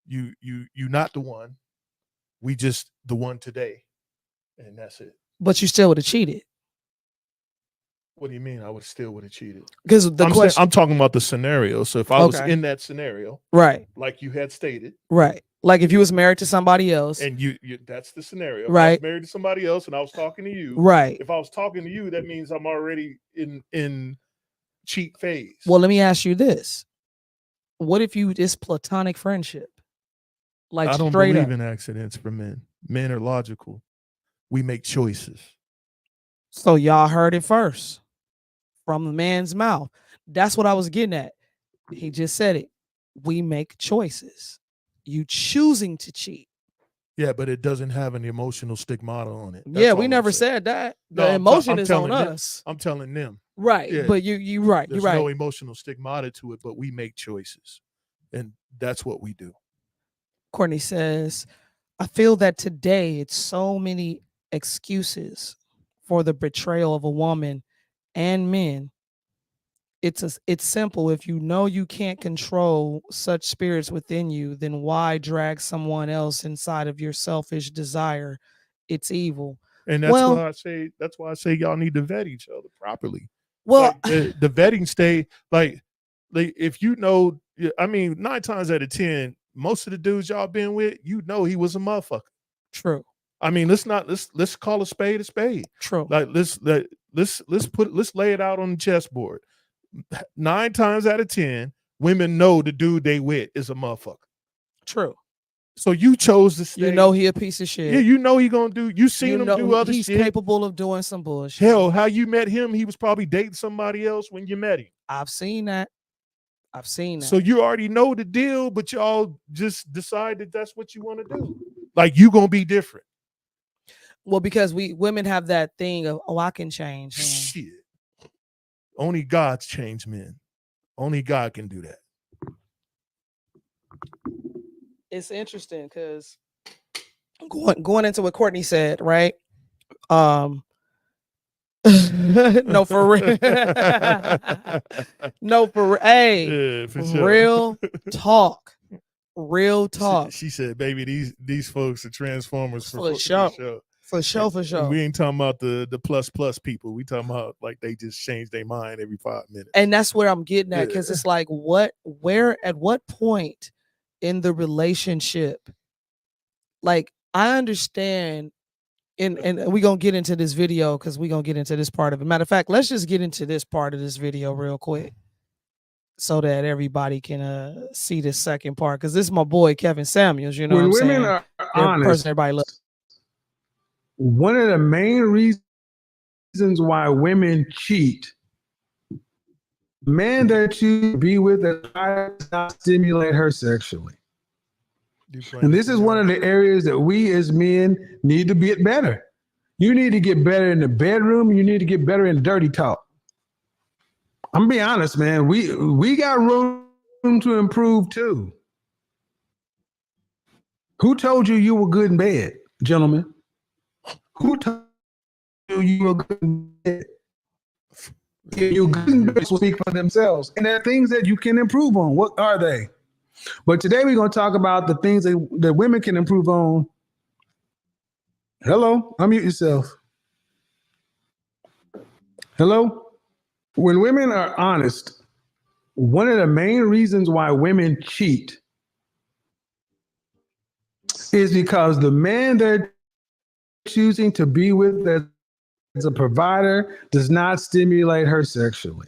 not the one. We just the one today, and that's it. But you still would have cheated. What do you mean? I would have cheated? Because the question, I'm talking about the scenario. So if I was in that scenario, right, like you had stated, right, like if you was married to somebody else, and you that's the scenario, right? I was married to somebody else, and I was talking to you, right? If I was talking to you, that means I'm already in cheat phase. Well, let me ask you this: what if it's platonic friendship? Like I don't believe in accidents for men. Men are logical. We make choices. So y'all heard it first from the man's mouth. That's what I was getting at. He just said it. We make choices. You choosing to cheat. Yeah, but it doesn't have an emotional stigmata on it. That's we never said that. The emotion is on us. I'm telling them. Right. Yeah. But you right. There's you're right. no emotional stigmata to it, but we make choices. And that's what we do. Courtney says, I feel that today it's so many excuses for the betrayal of a woman and men. It's simple. If you know you can't control such spirits within you, then why drag someone else inside of your selfish desire? It's evil. And that's why I say y'all need to vet each other properly. Well, like, the vetting stay like if you know, I mean, 9 times out of 10, most of the dudes y'all been with, he was a motherfucker. True. I mean, let's call a spade a spade. True. Like let's lay it out on the chessboard. 9 times out of 10, women know the dude they with is a motherfucker. True. So you chose to stay. You know he a piece of shit. Yeah, you know he gonna do. You seen him do other shit. He's capable of doing some bullshit. Hell, how you met him? He was probably dating somebody else when you met him. I've seen that. So you already know the deal, but y'all just decide that that's what you want to do. Like you gonna be different. Well, because women have that thing of, I can change. Shit. Only God's change men. Only God can do that. It's interesting because going into what Courtney said, right? No, for real. No, for real. Hey, yeah, for sure. Real talk. She said, "Baby, these folks are transformers for sure. For sure. We ain't talking about the plus people. We talking about like they just change their mind every 5 minutes." And that's where I'm getting at, because it's like, at what point in the relationship? Like, I understand, and we're gonna get into this video because we're gonna get into this part of it. Matter of fact, let's just get into this part of this video real quick, so that everybody can see this second part, because this is my boy Kevin Samuels. You know, when what I'm women saying? are honest, everybody loves. One of the main reasons why women cheat, man that you be with does not stimulate her sexually. And this is one of the areas that we as men need to get better. You need to get better in the bedroom. You need to get better in dirty talk. I'm gonna be honest, man. We got room to improve too. Who told you were good in bed, gentlemen? Who told you were good in bed? You good in bed will speak for themselves, and there are things that you can improve on. What are they? But today we're going to talk about the things that women can improve on. Hello, unmute yourself. Hello. When women are honest, one of the main reasons why women cheat is because the man they're choosing to be with as a provider does not stimulate her sexually.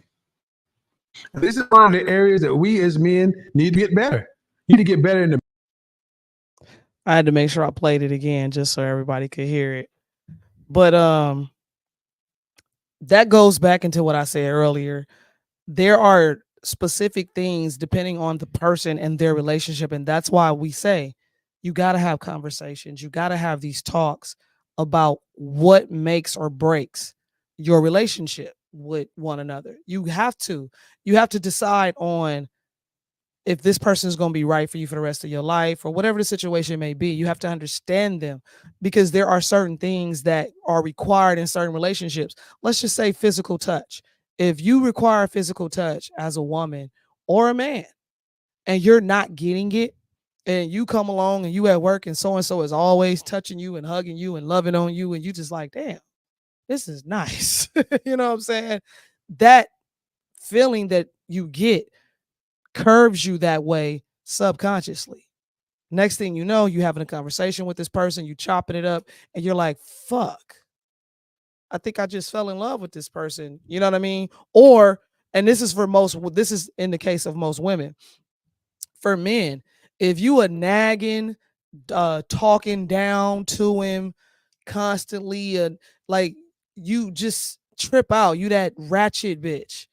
And this is one of the areas that we as men need to get better. You need to get better in the. I had to make sure I played it again just so everybody could hear it. But that goes back into what I said earlier. there are specific things depending on the person and their relationship. And that's why we say you got to have conversations. You got to have these talks about what makes or breaks your relationship with one another. You have to decide on if this person is going to be right for you for the rest of your life or whatever the situation may be. You have to understand them, because there are certain things that are required in certain relationships. Let's just say physical touch. If you require physical touch as a woman or a man and you're not getting it, and you come along and you at work and so is always touching you and hugging you and loving on you, and you just like, damn, this is nice. You know what I'm saying? That feeling that you get curves you that way subconsciously. Next thing you know, you having a conversation with this person, you chopping it up, and you're like, fuck, I think I just fell in love with this person. You know what I mean? Or, and this is in the case of most women. For men, if you are nagging, talking down to him constantly, and like you just trip out, you that ratchet bitch,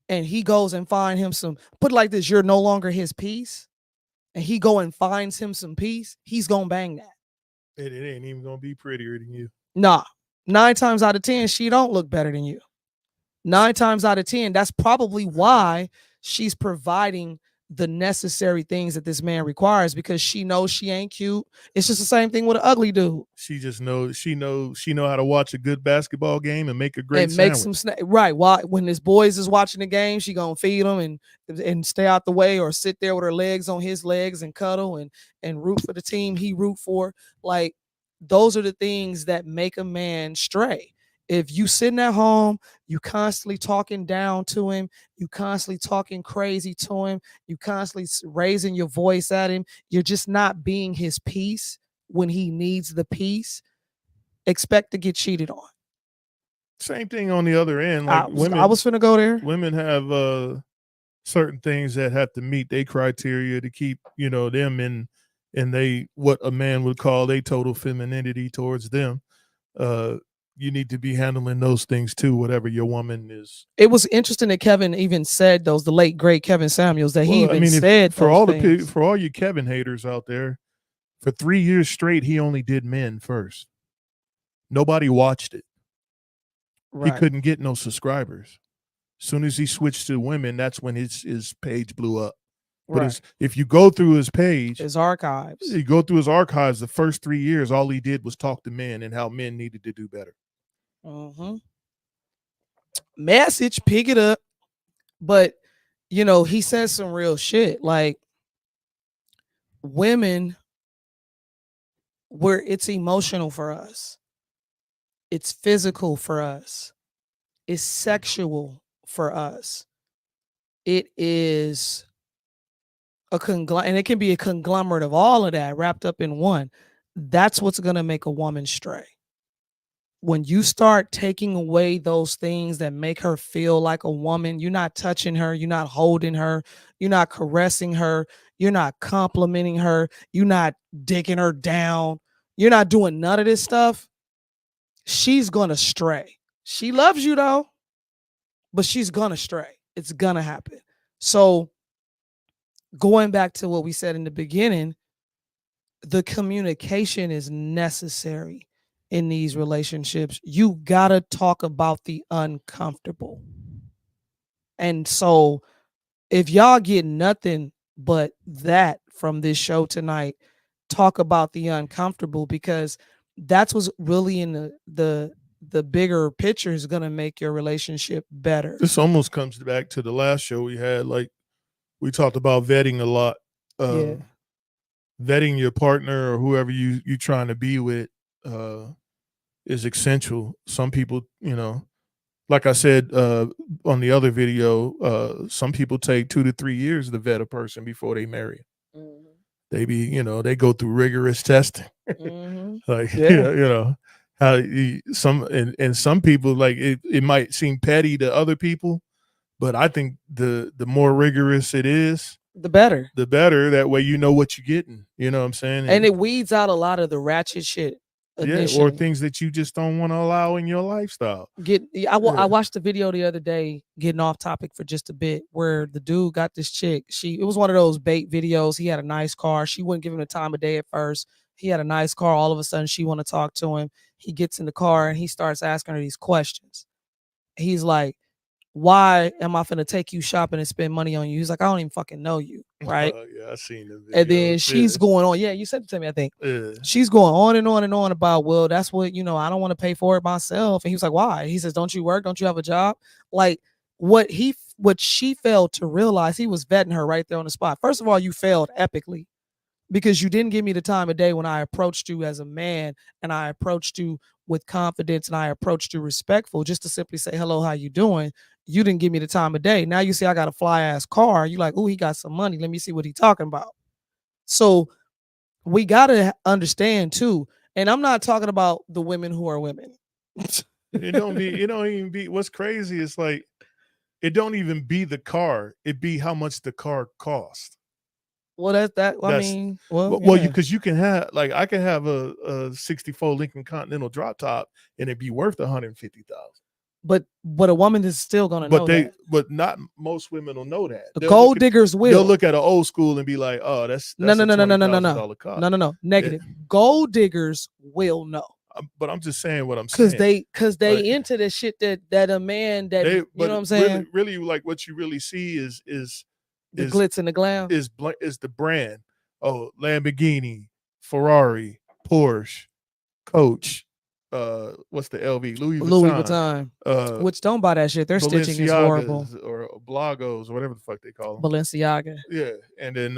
and he goes and find him some, put it like this, you're no longer his piece, and he go and finds him some peace, he's gonna bang that. It ain't even gonna be prettier than you. Nah, 9 times out of 10, she don't look better than you. 9 times out of 10, that's probably why she's providing the necessary things that this man requires, because she knows she ain't cute. It's just the same thing with an ugly dude. She just knows she know how to watch a good basketball game and make a great and sandwich. make some snack. Right. While when his boys is watching the game, she gonna feed them and stay out the way, or sit there with her legs on his legs and cuddle and root for the team he root for. Like, those are the things that make a man stray. If you sitting at home, you constantly talking down to him, you constantly talking crazy to him, you constantly raising your voice at him, you're just not being his piece when he needs the peace, expect to get cheated on. Same thing on the other end. Like I was finna go there. Women have certain things that have to meet their criteria to keep, them in they what a man would call a total femininity towards them. You need to be handling those things too, whatever your woman is. It was interesting that Kevin even said those, the late great Kevin Samuels, that he even said for all you Kevin haters out there, for 3 years straight, he only did men first. Nobody watched it. Right. He couldn't get no subscribers. As soon as he switched to women, that's when his page blew up. But if you go through his page, his archives, the first 3 years, all he did was talk to men and how men needed to do better. Message, pick it up. But, he says some real shit. Like, women, where it's emotional for us, it's physical for us, it's sexual for us, it is and it can be a conglomerate of all of that wrapped up in one. That's what's going to make a woman stray. When you start taking away those things that make her feel like a woman, you're not touching her, you're not holding her, you're not caressing her, you're not complimenting her, you're not digging her down, you're not doing none of this stuff, she's going to stray. She loves you though, but she's going to stray. It's going to happen. So going back to what we said in the beginning, the communication is necessary in these relationships. You gotta talk about the uncomfortable. And so if y'all get nothing but that from this show tonight, talk about the uncomfortable, because that's what's really in the bigger picture is gonna make your relationship better. This almost comes back to the last show we had. Like, we talked about vetting a lot. Vetting your partner or whoever you trying to be with is essential. Some people, like I said on the other video, some people take 2 to 3 years to vet a person before they marry. They they go through rigorous testing. Like, how some people, like, it might seem petty to other people, but I think the more rigorous it is, the better. That way you know what you're getting. You know what I'm saying? And it weeds out a lot of the ratchet shit initially. or things that you just don't want to allow in your lifestyle. I watched the video the other day, getting off topic for just a bit, where the dude got this chick. It was one of those bait videos. He had a nice car. She wouldn't give him the time of day at first. He had a nice car. All of a sudden, she want to talk to him. He gets in the car and he starts asking her these questions. He's like, why am I finna take you shopping and spend money on you? He's like, I don't even fucking know you, right? Yeah, I seen the video. And then she's going on. Yeah, you said it to me, I think. She's going on and on and on about, well, that's what, I don't want to pay for it myself. And he was like, why? He says, don't you work? Don't you have a job? Like what she failed to realize, he was vetting her right there on the spot. First of all, you failed epically because you didn't give me the time of day when I approached you as a man, and I approached you with confidence, and I approached you respectful, just to simply say, hello, how you doing? You didn't give me the time of day. Now you see I got a fly ass car. You like, oh, he got some money. Let me see what he talking about. So we got to understand too. And I'm not talking about the women who are women. It don't even be, what's crazy is like, it don't even be the car. It be how much the car cost. Well, because you can have, like, I can have a 64 Lincoln Continental drop top and it'd be worth $150,000. But a woman is still gonna know that. But not most women will know that. The gold diggers will. They'll look at an old school and be like, "Oh, that's no. $20,000 Negative. Gold diggers will know. But I'm just saying what I'm saying. Because they into the shit that a man that you know what I'm saying. Really, like what you really see is the glitz and the glam is the brand. Oh, Lamborghini, Ferrari, Porsche, Coach. What's the LV? Louis Vuitton. Which don't buy that shit. Their stitching is horrible. Or Blagos, or whatever the fuck they call them. Balenciaga. Yeah, and then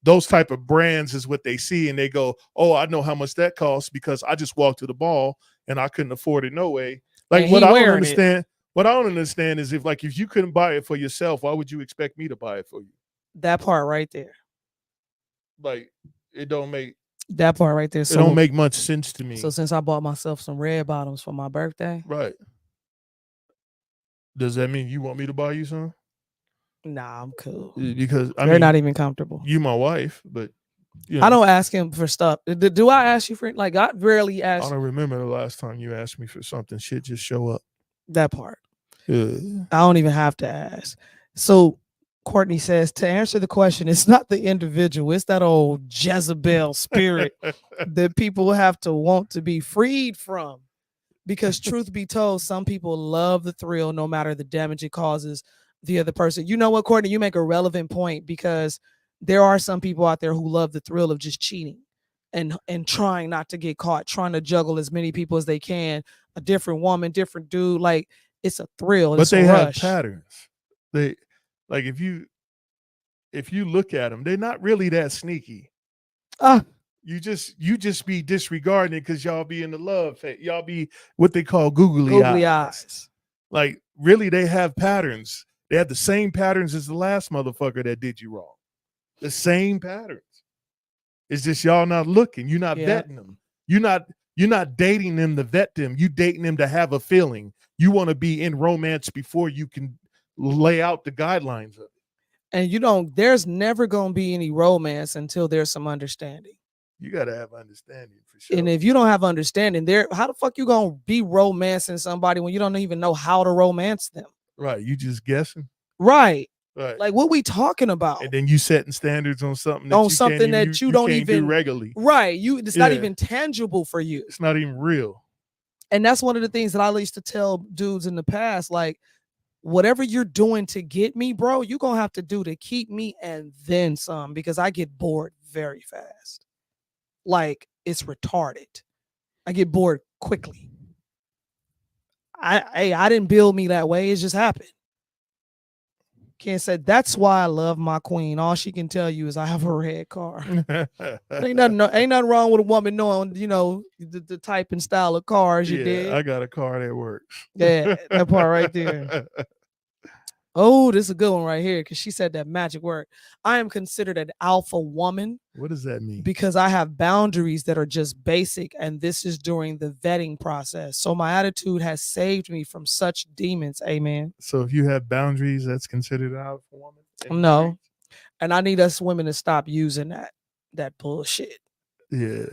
those type of brands is what they see, and they go, "Oh, I know how much that costs because I just walked to the ball and I couldn't afford it no way." Like what I don't understand is if you couldn't buy it for yourself, why would you expect me to buy it for you? That part right there. Like it don't make. That part right there. So, it don't make much sense to me. So since I bought myself some red bottoms for my birthday. Right. Does that mean you want me to buy you some? Nah, I'm cool. Because they're not even comfortable. You my wife, but I don't ask him for stuff. Do I ask you for like I rarely ask? I don't remember the last time you asked me for something. Shit just show up. That part. Yeah. I don't even have to ask. So Courtney says, to answer the question, it's not the individual, it's that old Jezebel spirit that people have to want to be freed from. Because truth be told, some people love the thrill no matter the damage it causes the other person. You know what, Courtney, you make a relevant point, because there are some people out there who love the thrill of just cheating and trying not to get caught, trying to juggle as many people as they can, a different woman, different dude. Like, it's a thrill. But they have patterns. They like if you look at them, they're not really that sneaky. You just be disregarding it because y'all be in the love phase. Y'all be what they call googly eyes. Like really, they have patterns. They have the same patterns as the last motherfucker that did you wrong. The same patterns. It's just y'all not looking. You're not vetting them. You're not dating them to vet them. You dating them to have a feeling. You want to be in romance before you can lay out the guidelines of it. And there's never going to be any romance until there's some understanding. You got to have understanding for sure. And if you don't have understanding how the fuck you going to be romancing somebody when you don't even know how to romance them? Right. You just guessing. Right. Like, what we talking about? And then you setting standards on something that you don't even do regularly. Right. It's not even tangible for you. It's not even real. And that's one of the things that I used to tell dudes in the past, like, whatever you're doing to get me, bro, you're going to have to do to keep me and then some, because I get bored very fast. Like, it's retarded. I get bored quickly. I didn't build me that way. It just happened. Can't say that's why I love my queen. All she can tell you is I have a red car. ain't nothing wrong with a woman knowing, the type and style of cars you did. I got a car that works. Yeah, that part right there. Oh, this is a good one right here, because she said that magic word. I am considered an alpha woman. What does that mean? Because I have boundaries that are just basic, and this is during the vetting process. So my attitude has saved me from such demons. Amen. So if you have boundaries, that's considered an alpha woman? No. And I need us women to stop using that bullshit. Yeah.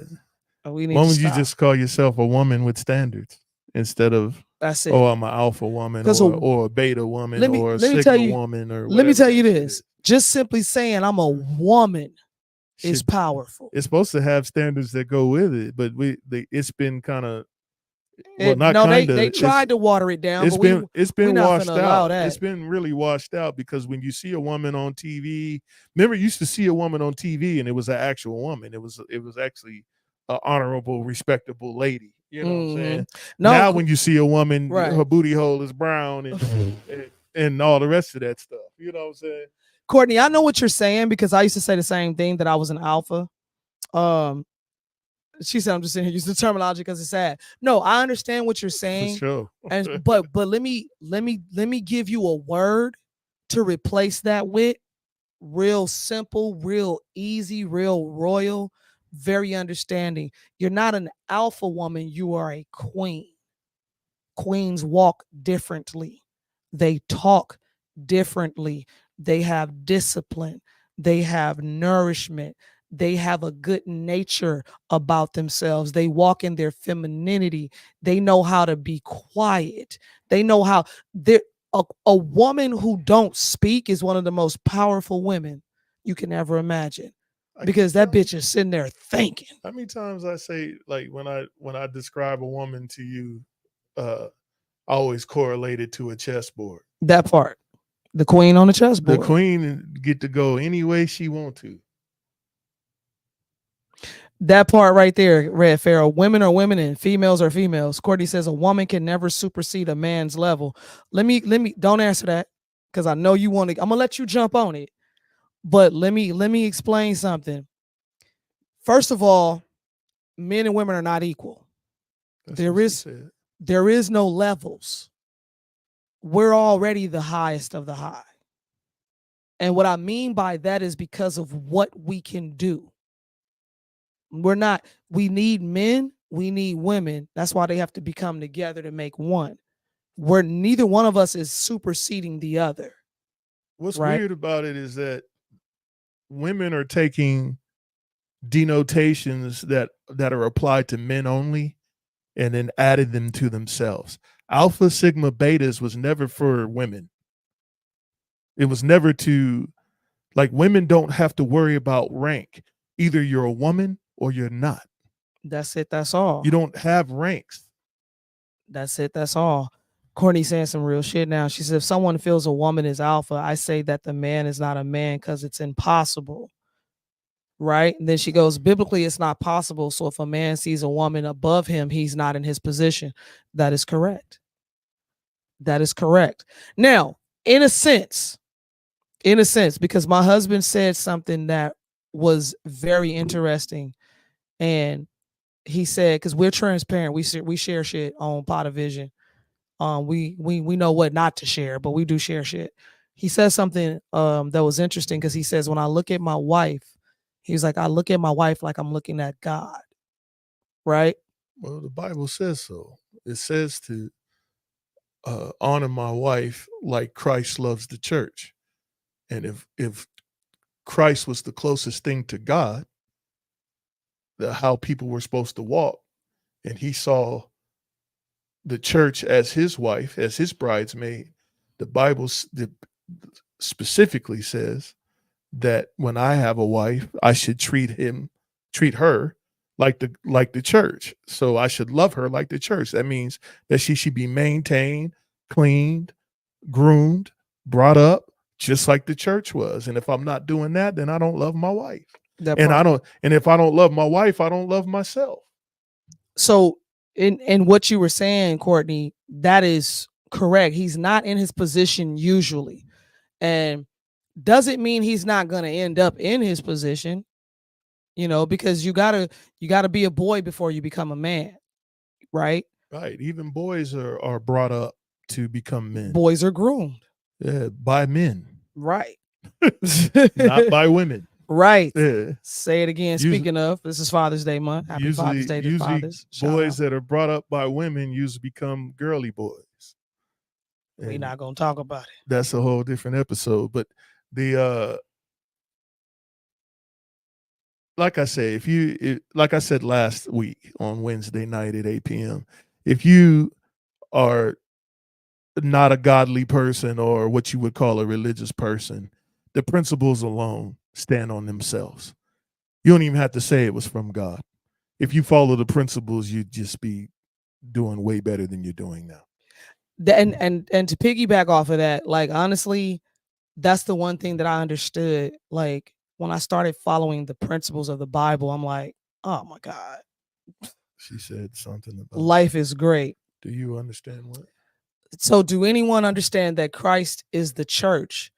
We need Why to don't you stop. just call yourself a woman with standards instead of That's it. oh, I'm an alpha woman or a beta woman or a sigma woman or whatever. Let me tell you this. Just simply saying I'm a woman is powerful. It's supposed to have standards that go with it, but it's been kind of they tried to water it down. It's been washed out. That. It's been really washed out because when you see a woman on TV, remember you used to see a woman on TV and it was an actual woman. It was actually an honorable, respectable lady. You know what I'm saying? No, now when you see a woman, her booty hole is brown and all the rest of that stuff. You know what I'm saying? Courtney, I know what you're saying because I used to say the same thing, that I was an alpha. She said I'm just sitting here using the terminology because it's sad. No, I understand what you're saying. For sure. but let me give you a word to replace that with. Real simple, real easy, real royal, very understanding. You're not an alpha woman, you are a queen. Queens walk differently. They talk differently. They have discipline. They have nourishment. They have a good nature about themselves. They walk in their femininity. They know how to be quiet. They know how a woman who don't speak is one of the most powerful women you can ever imagine, because that bitch is sitting there thinking. How many times I say, like, when I describe a woman to you, always correlated to a chessboard. That part. The queen on the chessboard. The queen get to go any way she want to. That part right there, Red Pharaoh. Women are women and females are females. Courtney says a woman can never supersede a man's level. Let me don't answer that because I know you want to. I'm gonna let you jump on it, but let me explain something. First of all, men and women are not equal. There is no levels. We're already the highest of the high. And what I mean by that is because of what we can do. We need men, we need women. That's why they have to become together to make one. Where neither one of us is superseding the other. What's weird about it is that women are taking denotations that are applied to men only and then added them to themselves. Alpha, Sigma, Betas was never for women. It was never to, like, women don't have to worry about rank. Either you're a woman or you're not. That's it. That's all. You don't have ranks. That's it. That's all. Courtney saying some real shit now. She said, if someone feels a woman is alpha, I say that the man is not a man because it's impossible. Right? And then she goes, biblically, it's not possible. So if a man sees a woman above him, he's not in his position. That is correct. That is correct. Now, in a sense, because my husband said something that was very interesting. And he said, because we're transparent, we share shit on Pot of Vision. We know what not to share, but we do share shit. He says something that was interesting because he says, when I look at my wife, he's like, I look at my wife like I'm looking at God. Right? Well, the Bible says so. It says to honor my wife like Christ loves the church. And if Christ was the closest thing to God, how people were supposed to walk, and he saw the church as his wife, as his bridesmaid, the Bible specifically says that when I have a wife, I should treat her like the church. So I should love her like the church. That means that she should be maintained, cleaned, groomed, brought up just like the church was. And if I'm not doing that, then I don't love my wife. And if I don't love my wife, I don't love myself. So in what you were saying, Courtney, that is correct. He's not in his position usually. And doesn't mean he's not going to end up in his position, because you gotta be a boy before you become a man. Right. Right. Even boys are brought up to become men. Boys are groomed. Yeah, by men. Right. Not by women. Right. Yeah. Say it again. Speaking of, this is Father's Day month. Happy Father's Day to fathers. Boys that are brought up by women usually become girly boys. We're not gonna talk about it. That's a whole different episode. But like I say, like I said last week on Wednesday night at 8 p.m., if you are not a godly person or what you would call a religious person, the principles alone stand on themselves. You don't even have to say it was from God. If you follow the principles, you'd just be doing way better than you're doing now. And to piggyback off of that, like honestly, that's the one thing that I understood. Like when I started following the principles of the Bible, I'm like, oh my God. She said something about life is great. Do you understand what? So do anyone understand that Christ is the church?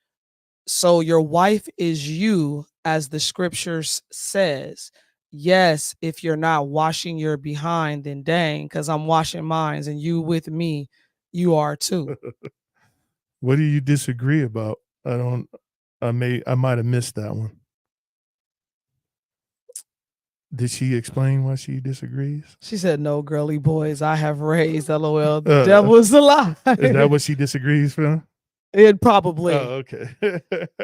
So your wife is you, as the scriptures says. Yes, if you're not washing your behind, then dang, because I'm washing mine, and you with me, you are too. What do you disagree about? I might have missed that one. Did she explain why she disagrees? She said, no, girly boys, I have raised, LOL, the devil is a lie. Is that what she disagrees from? It probably. Oh, okay.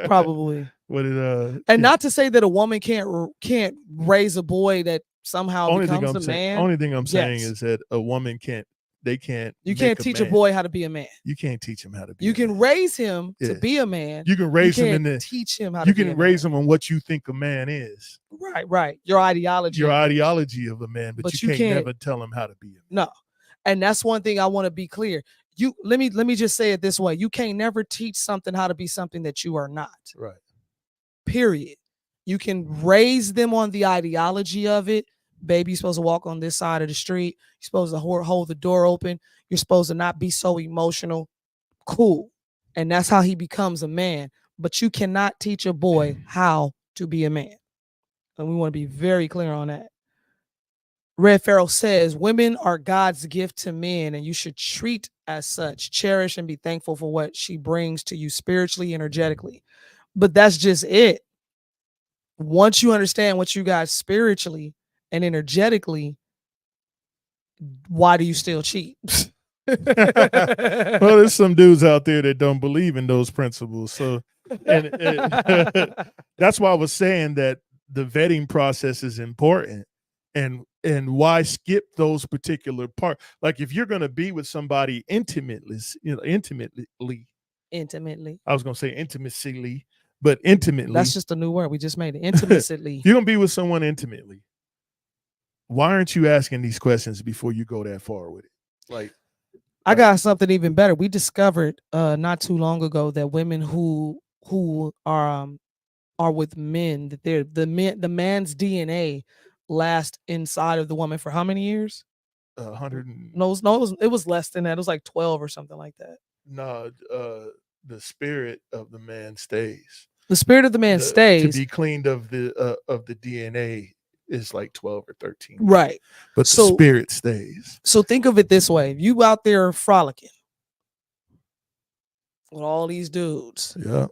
Probably. What did and not to say that a woman can't raise a boy that somehow becomes a man. Only thing I'm saying is that a woman can't. You can't teach a boy how to be a man. You can't teach him how to be. You can raise him to be a man. You can raise him teach him how to be a man. You can raise him on what you think a man is. Right. Your ideology of a man, but you can't never tell him how to be a man. No. And that's one thing I want to be clear. Let me just say it this way. You can't never teach something how to be something that you are not. Right. Period. You can raise them on the ideology of it. Baby, you're supposed to walk on this side of the street. You're supposed to hold the door open. You're supposed to not be so emotional. Cool. And that's how he becomes a man. But you cannot teach a boy how to be a man. And we want to be very clear on that. Red Pharaoh says, women are God's gift to men, and you should treat as such, cherish and be thankful for what she brings to you spiritually, energetically. But that's just it. Once you understand what you got spiritually and energetically, why do you still cheat? Well, there's some dudes out there that don't believe in those principles. So and that's why I was saying that the vetting process is important. And why skip those particular parts? Like if you're going to be with somebody intimately. I was going to say intimacyly, but intimately. That's just a new word. We just made it. Intimacyly. You're going to be with someone intimately. Why aren't you asking these questions before you go that far with it? Like, I got something even better. We discovered not too long ago that women who are with men, that the man's DNA lasts inside of the woman for how many years? 100. No, it was less than that. It was like 12 or something like that. No, the spirit of the man stays. The spirit of the man stays. To be cleaned of the DNA is like 12 or 13. Right. But the spirit stays. So think of it this way. You out there frolicking with all these dudes. Yeah.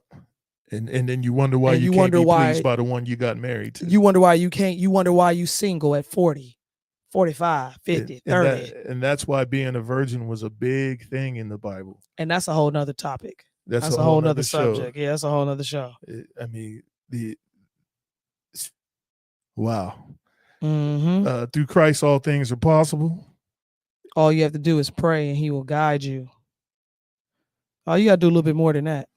And then you wonder why you can't be pleased by the one you got married to. You wonder why you can't. You wonder why you single at 40, 45, 50, 30. And that's why being a virgin was a big thing in the Bible. And that's a whole nother topic. That's a whole nother subject. Yeah, that's a whole nother show. I mean, wow. Mm-hmm. Through Christ, all things are possible. All you have to do is pray and he will guide you. Oh, you got to do a little bit more than that.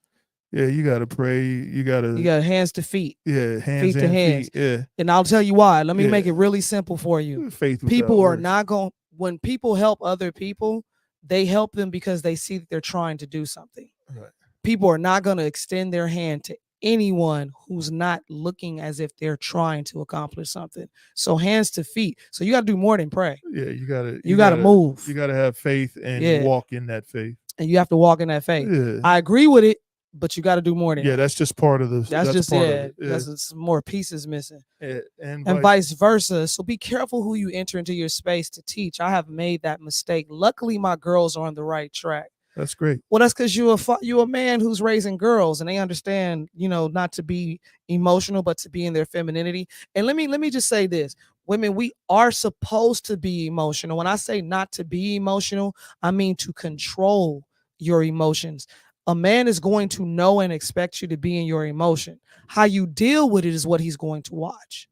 Yeah, you got to pray. You got hands to feet. Yeah, feet to hands. Feet. Yeah. And I'll tell you why. Let me make it really simple for you. People are not going, when people help other people, they help them because they see that they're trying to do something. Right. People are not going to extend their hand to anyone who's not looking as if they're trying to accomplish something. So hands to feet. So you got to do more than pray. Yeah, you got to move. You got to have faith and walk in that faith. And you have to walk in that faith. Yeah. I agree with it, but you got to do more than that. That's just part of the. That's just it. That's some more pieces missing. Yeah. And vice versa. So be careful who you enter into your space to teach. I have made that mistake. Luckily, my girls are on the right track. That's great. Well, that's because you're a man who's raising girls, and they understand, not to be emotional, but to be in their femininity. And let me just say this: women, we are supposed to be emotional. When I say not to be emotional, I mean to control your emotions. A man is going to know and expect you to be in your emotion. How you deal with it is what he's going to watch.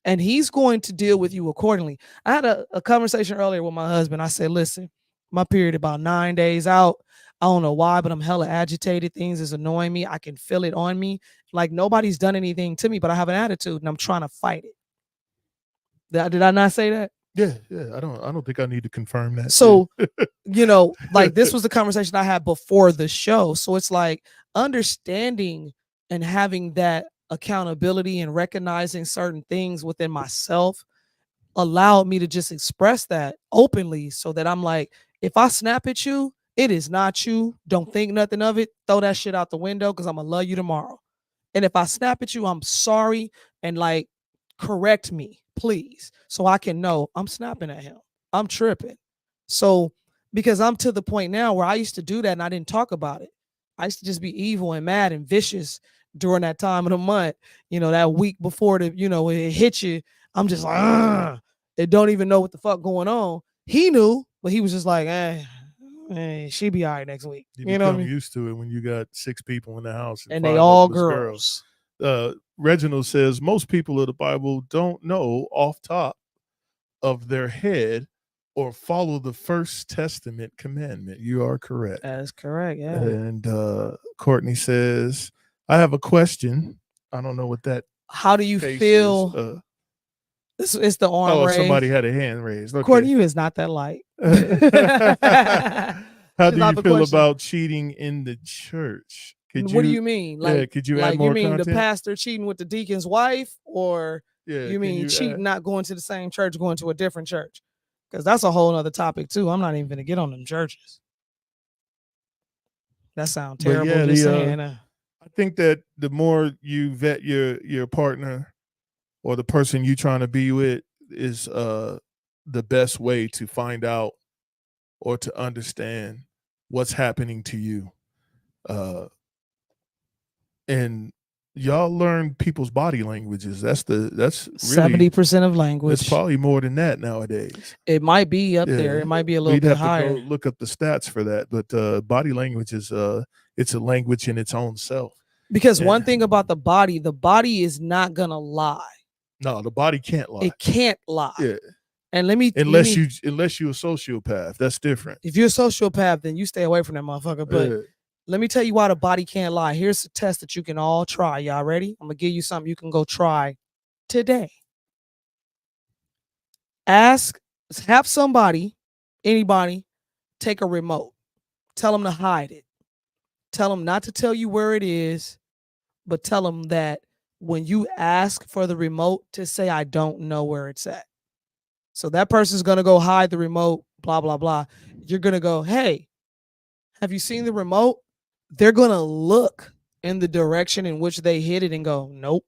and he's going to deal with you accordingly. I had a conversation earlier with my husband. I said, listen, my period about 9 days out. I don't know why, but I'm hella agitated. Things is annoying me. I can feel it on me. Like nobody's done anything to me, but I have an attitude and I'm trying to fight it. Did I not say that? Yeah. I don't think I need to confirm that. So, like this was the conversation I had before the show. So it's like understanding and having that accountability and recognizing certain things within myself allowed me to just express that openly, so that I'm like, if I snap at you, it is not you. Don't think nothing of it. Throw that shit out the window because I'm gonna love you tomorrow. And if I snap at you, I'm sorry, and like correct me, please, so I can know I'm snapping at him. I'm tripping. So because I'm to the point now where I used to do that and I didn't talk about it. I used to just be evil and mad and vicious during that time of the month, that week before it hit you. I'm just like, they don't even know what the fuck going on. He knew, but he was just like, she be all right next week. You know what I become mean? used to it when you got 6 people in the house And they all girls. Reginald says most people of the Bible don't know off top of their head or follow the First Testament commandment. You are correct. That's correct. Yeah. And Courtney says, I have a question. I don't know what that. How do you feel? It's the arm raised. Somebody had a hand raised. Okay. Courtney, you is not that light. How do you feel about cheating in the church? What do you mean? Like, could you add more you mean content? The pastor cheating with the deacon's wife, or Yeah, you mean cheating not going to the same church, going to a different church? Because that's a whole other topic too. I'm not even gonna get on them churches. That sounds terrible. Yeah, just saying. I think that the more you vet your partner or the person you trying to be with is the best way to find out or to understand what's happening to you. And y'all learn people's body languages. That's really 70% of language. It's probably more than that nowadays. It might be up there. It might be a little bit higher. We'd have to go look up the stats for that. But body language is it's a language in its own self. Because one thing about the body is not gonna lie. No, the body can't lie. It can't lie. Yeah. And unless you're a sociopath, that's different. If you're a sociopath, then you stay away from that motherfucker. But let me tell you why the body can't lie. Here's a test that you can all try. Y'all ready? I'm gonna give you something you can go try today. Have somebody, anybody, take a remote. Tell them to hide it. Tell them not to tell you where it is, but tell them that when you ask for the remote, to say, I don't know where it's at. So that person's going to go hide the remote, blah, blah, blah. You're going to go, hey, have you seen the remote? They're going to look in the direction in which they hit it and go, nope.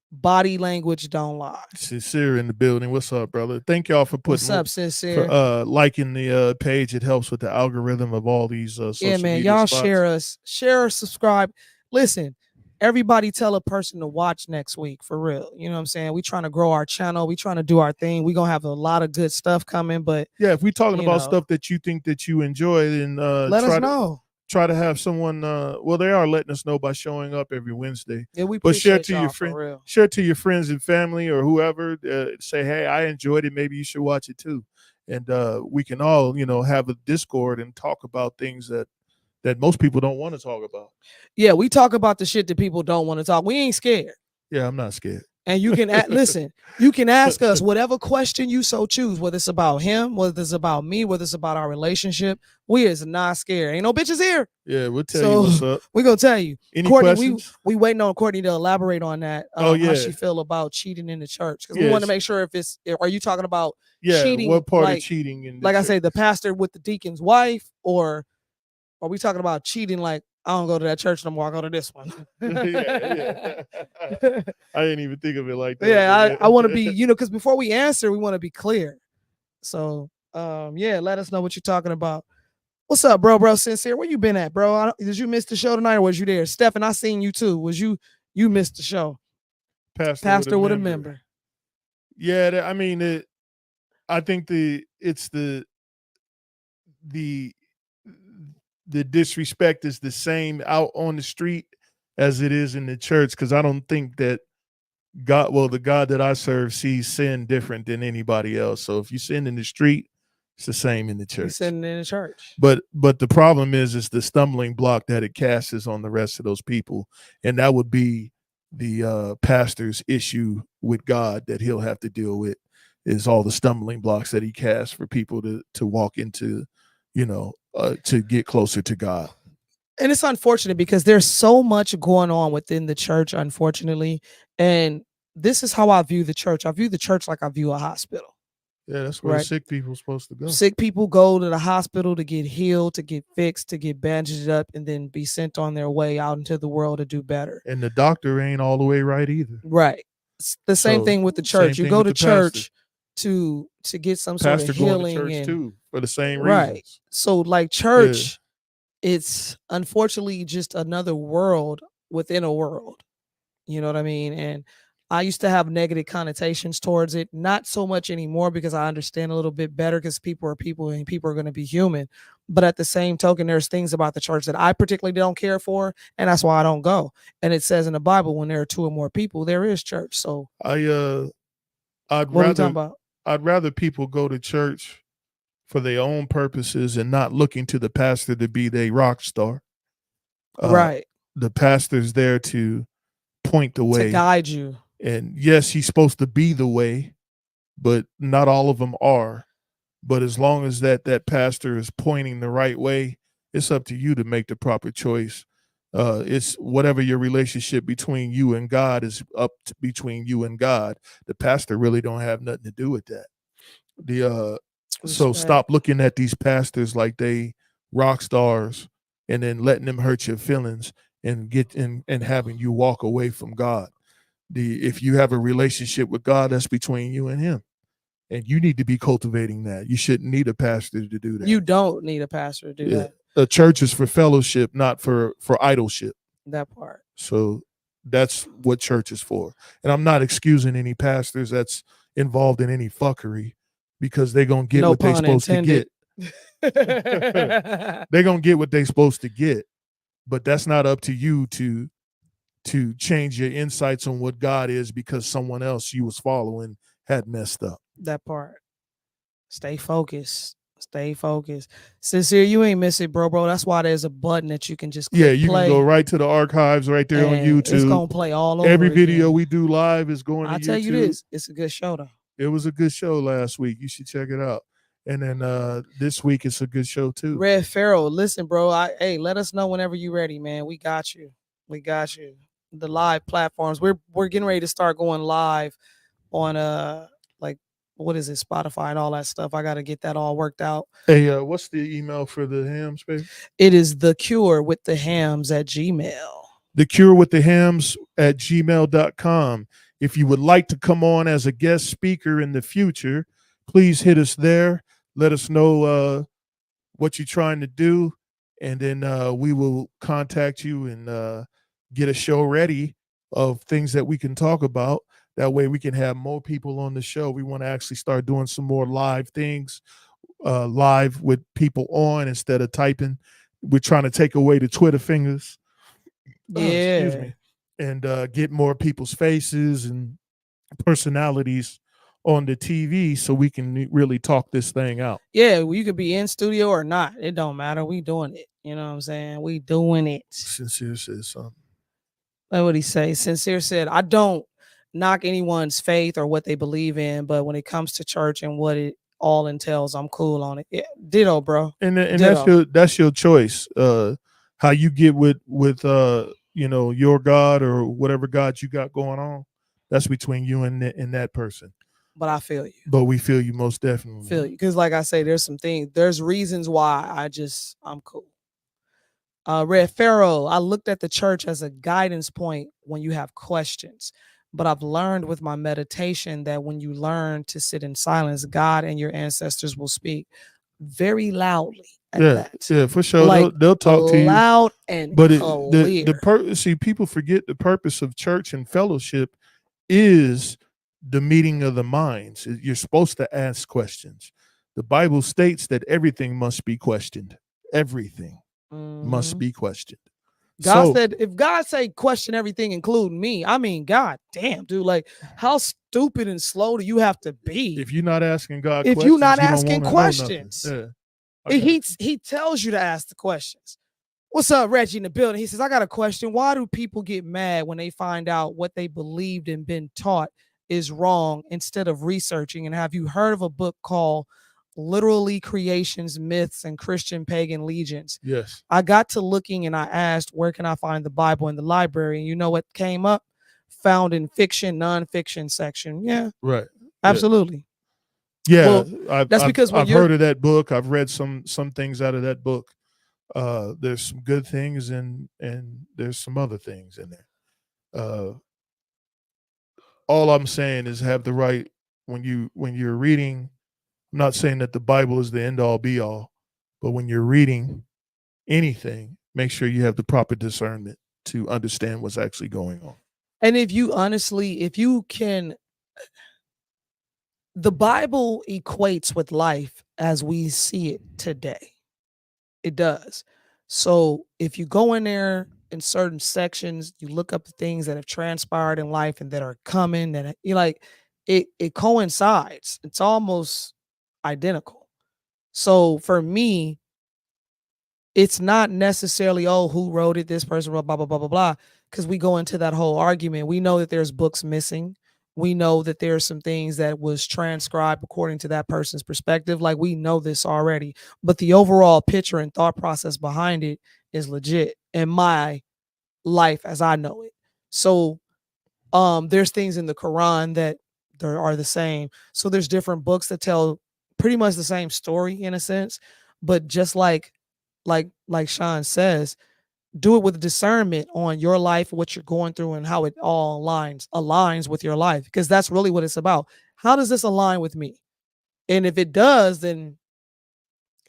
Body language don't lie. Sincere in the building. What's up, brother? Thank y'all for putting. What's up, Sincere? For liking the page. It helps with the algorithm of all these social media y'all spots. share, subscribe. Listen, everybody tell a person to watch next week, for real. You know what I'm saying? We trying to grow our channel. We trying to do our thing. We gonna have a lot of good stuff coming. But yeah, if we talking about stuff that you think that you enjoy, then let us know. Try to have someone. Well, they are letting us know by showing up every Wednesday. Yeah, we but share to your friends. Share to your friends and family or whoever. Say, hey, I enjoyed it. Maybe you should watch it too. And we can all, have a Discord and talk about things that most people don't want to talk about. Yeah, we talk about the shit that people don't want to talk. We ain't scared. Yeah, I'm not scared. And you can listen, you can ask us whatever question you so choose, whether it's about him, whether it's about me, whether it's about our relationship. We is not scared. Ain't no bitches here. Yeah, we'll tell you what's up. We gonna tell you. Any Courtney, questions? we waiting on Courtney to elaborate on that. How she feel about cheating in the church. Because we want to make sure are you talking about cheating? What part of cheating in the church? I say, the pastor with the deacon's wife, or are we talking about cheating like, I don't go to that church no more, I go to this one? yeah. I didn't even think of it like that. Yeah, I want to be, because before we answer, we want to be clear. So, let us know what you're talking about. What's up, bro? Sincere, where you been at, bro? Did you miss the show tonight, or was you there? Stephen, I seen you too. Was you missed the show? Pastor with a member. Yeah, I think it's the disrespect is the same out on the street as it is in the church, because I don't think that God, well, the God that I serve sees sin different than anybody else. So if you sin in the street, it's the same in the church. He's sitting in the church. But the problem is the stumbling block that it casts on the rest of those people, and that would be the pastor's issue with God that he'll have to deal with, is all the stumbling blocks that he casts for people to walk into, to get closer to God. And it's unfortunate because there's so much going on within the church, unfortunately. And this is how I view the church. I view the church like I view a hospital. Yeah, that's where sick people are supposed to go. Sick people go to the hospital to get healed, to get fixed, to get bandaged up, and then be sent on their way out into the world to do better. And the doctor ain't all the way right either. Right. It's the same thing with the church. You go to church to get some sort of healing. Going to church too for the same reasons. Right. So like church, it's unfortunately just another world within a world. You know what I mean? And I used to have negative connotations towards it, not so much anymore because I understand a little bit better because people are people and people are going to be human. But at the same token, there's things about the church that I particularly don't care for, and that's why I don't go. And it says in the Bible, when there are two or more people, there is church. So I'd rather people go to church for their own purposes and not looking to the pastor to be their rock star. Right. The pastor's there to point the way, to guide you. And yes, he's supposed to be the way, but not all of them are. But as long as that pastor is pointing the right way, it's up to you to make the proper choice. It's whatever your relationship between you and God is between you and God. The pastor really don't have nothing to do with that. So stop looking at these pastors like they rock stars and then letting them hurt your feelings and having you walk away from God. If you have a relationship with God, that's between you and him. And you need to be cultivating that. You shouldn't need a pastor to do that. You don't need a pastor to do that. A church is for fellowship, not for idolship. That part. So that's what church is for. And I'm not excusing any pastors that's involved in any fuckery, because they're going to get what they're supposed to get. They're going to get what they're supposed to get. But that's not up to you to change your insights on what God is because someone else you was following had messed up. That part. Stay focused. Stay focused. Sincere, you ain't miss it, bro. That's why there's a button that you can just click you play. Can go right to the archives right there on YouTube. It's going to play all over Every video again. we do live is going to YouTube. I'll tell you this. It's a good show, though. It was a good show last week. You should check it out. And then this week it's a good show too. Red Pharaoh, listen, bro. Let us know whenever you're ready, man. We got you. We got you. The live platforms. We're getting ready to start going live on what is it, Spotify and all that stuff. I got to get that all worked out. Hey, what's the email for the hams, baby? It is thecurewiththehams@gmail. thecurewiththehams@gmail.com. If you would like to come on as a guest speaker in the future, please hit us there. Let us know what you're trying to do, and then we will contact you and get a show ready of things that we can talk about. That way we can have more people on the show. We want to actually start doing some more live things, live with people on instead of typing. We're trying to take away the Twitter fingers. Yeah. Excuse me. And get more people's faces and personalities on the TV so we can really talk this thing out. Yeah, well, you could be in studio or not. It don't matter. We doing it. You know what I'm saying? We doing it. Sincere says something. Like what he say. Sincere said, I don't knock anyone's faith or what they believe in, but when it comes to church and what it all entails, I'm cool on it. Yeah, ditto, bro. And that's your choice. How you get with your God or whatever God you got going on, that's between you and that person. But I feel you. But we feel you most definitely. Feel you. Because like I say, there's reasons why I'm cool. Red Pharaoh, I looked at the church as a guidance point when you have questions. But I've learned with my meditation that when you learn to sit in silence, God and your ancestors will speak very loudly. Yeah, for sure. They'll talk to you loud and clear. People forget the purpose of church and fellowship is the meeting of the minds. You're supposed to ask questions. The Bible states that everything must be questioned. Everything must be questioned. God said, if God say question everything, including me, I mean, God damn, dude, like how stupid and slow do you have to be? If you're not asking God if questions, you're not you asking don't questions, know nothing. Yeah. he tells you to ask the questions. What's up, Reggie in the building? He says, I got a question. Why do people get mad when they find out what they believed and been taught is wrong instead of researching? And have you heard of a book called Literally Creations, Myths, and Christian Pagan Legends? Yes. I got to looking and I asked, where can I find the Bible in the library? And you know what came up? Found in fiction, nonfiction section. Yeah. Right. Absolutely. Yeah. Well, that's because I've heard of that book. I've read some things out of that book. There's some good things and there's some other things in there. All I'm saying is have the right when you're reading. I'm not saying that the Bible is the end all be all, but when you're reading anything, make sure you have the proper discernment to understand what's actually going on. And if you can, the Bible equates with life as we see it today. It does. So if you go in there in certain sections, you look up the things that have transpired in life and that are coming, that you like, it coincides. It's almost identical. So for me, it's not necessarily, oh, who wrote it? This person wrote blah, blah, blah, blah, blah. Because we go into that whole argument. We know that there's books missing. We know that there's some things that was transcribed according to that person's perspective. Like we know this already. But the overall picture and thought process behind it is legit in my life as I know it. So there's things in the Quran that are the same. So there's different books that tell pretty much the same story in a sense. But just like Sean says, do it with discernment on your life, what you're going through, and how it all aligns with your life, because that's really what it's about. How does this align with me? And if it does, then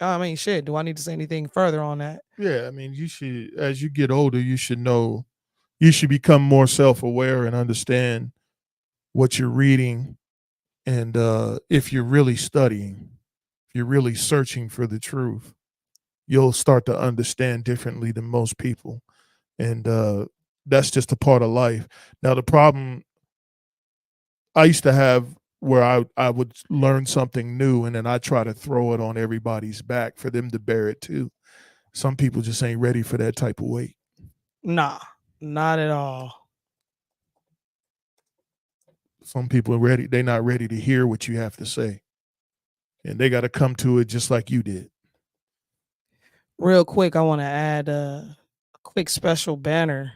I mean, shit, do I need to say anything further on that? Yeah, I mean, you should, as you get older, you should become more self-aware and understand what you're reading. And if you're really studying, if you're really searching for the truth, you'll start to understand differently than most people. And that's just a part of life. Now, the problem I used to have where I would learn something new and then I try to throw it on everybody's back for them to bear it too. Some people just ain't ready for that type of weight. Nah, not at all. Some people are ready. They're not ready to hear what you have to say. And they got to come to it just like you did. Real quick, I want to add a quick special banner.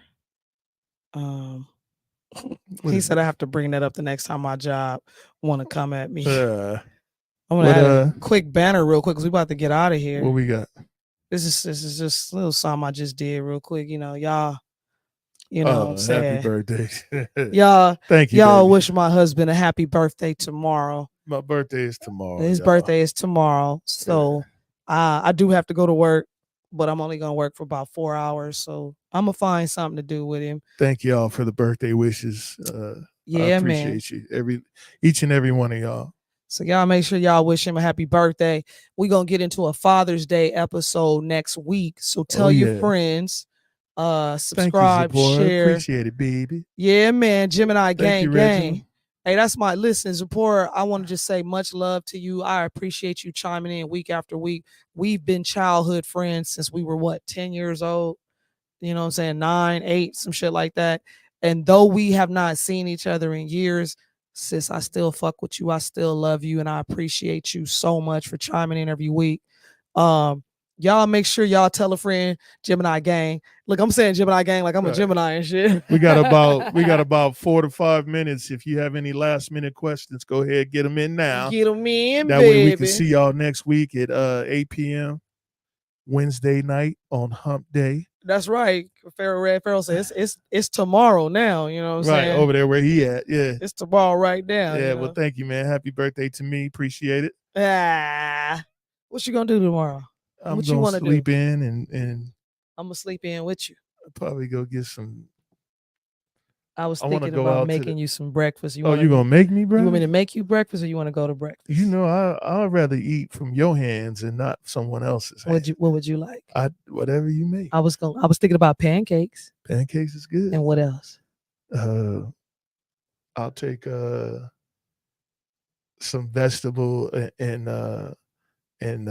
He said I have to bring that up the next time my job want to come at me. I'm gonna add a quick banner real quick because we about to get out of here. What we got? This is just a little something I just did real quick. You know, y'all. You know what I'm saying? Happy birthday. Y'all, thank you. Y'all baby. wish my husband a happy birthday tomorrow. My birthday is tomorrow. His birthday is tomorrow. So I do have to go to work, but I'm only gonna work for about 4 hours. So I'm gonna find something to do with him. Thank y'all for the birthday wishes. Yeah, I appreciate you. Each and every one of y'all. So y'all make sure y'all wish him a happy birthday. We're gonna get into a Father's Day episode next week. So tell your friends. Subscribe, you, share. Appreciate it, baby. Yeah, man. Gemini gang, you, gang. Hey, that's my listen, Zipporah. I want to just say much love to you. I appreciate you chiming in week after week. We've been childhood friends since we were 10 years old. You know what I'm saying? 9, 8, some shit like that. And though we have not seen each other in years, sis, I still fuck with you. I still love you, and I appreciate you so much for chiming in every week. Y'all make sure y'all tell a friend, Gemini gang. Look, I'm saying Gemini gang like I'm a Gemini and shit. We got about 4 to 5 minutes. If you have any last minute questions, go ahead, get them in now. Get them in, that baby. way we can see y'all next week at 8 p.m. Wednesday night on Hump Day. That's right. Pharaoh says it's tomorrow now. You know what I'm saying? Right over there where he at. Yeah, it's tomorrow right now. Yeah. You know? Well, thank you, man. Happy birthday to me. Appreciate it. What you gonna do tomorrow? I'm what you gonna do? sleep in and I'm gonna sleep in with you. I'll probably go get some I was I wanna thinking go about out to making the- you some breakfast. Oh, you gonna make me You want me breakfast? to make you breakfast, or you want to go to breakfast? You know, I'd rather eat from your hands and not someone else's hands. What would you like? Whatever you make. I was thinking about pancakes. Pancakes is good. And what else? I'll take some vegetable and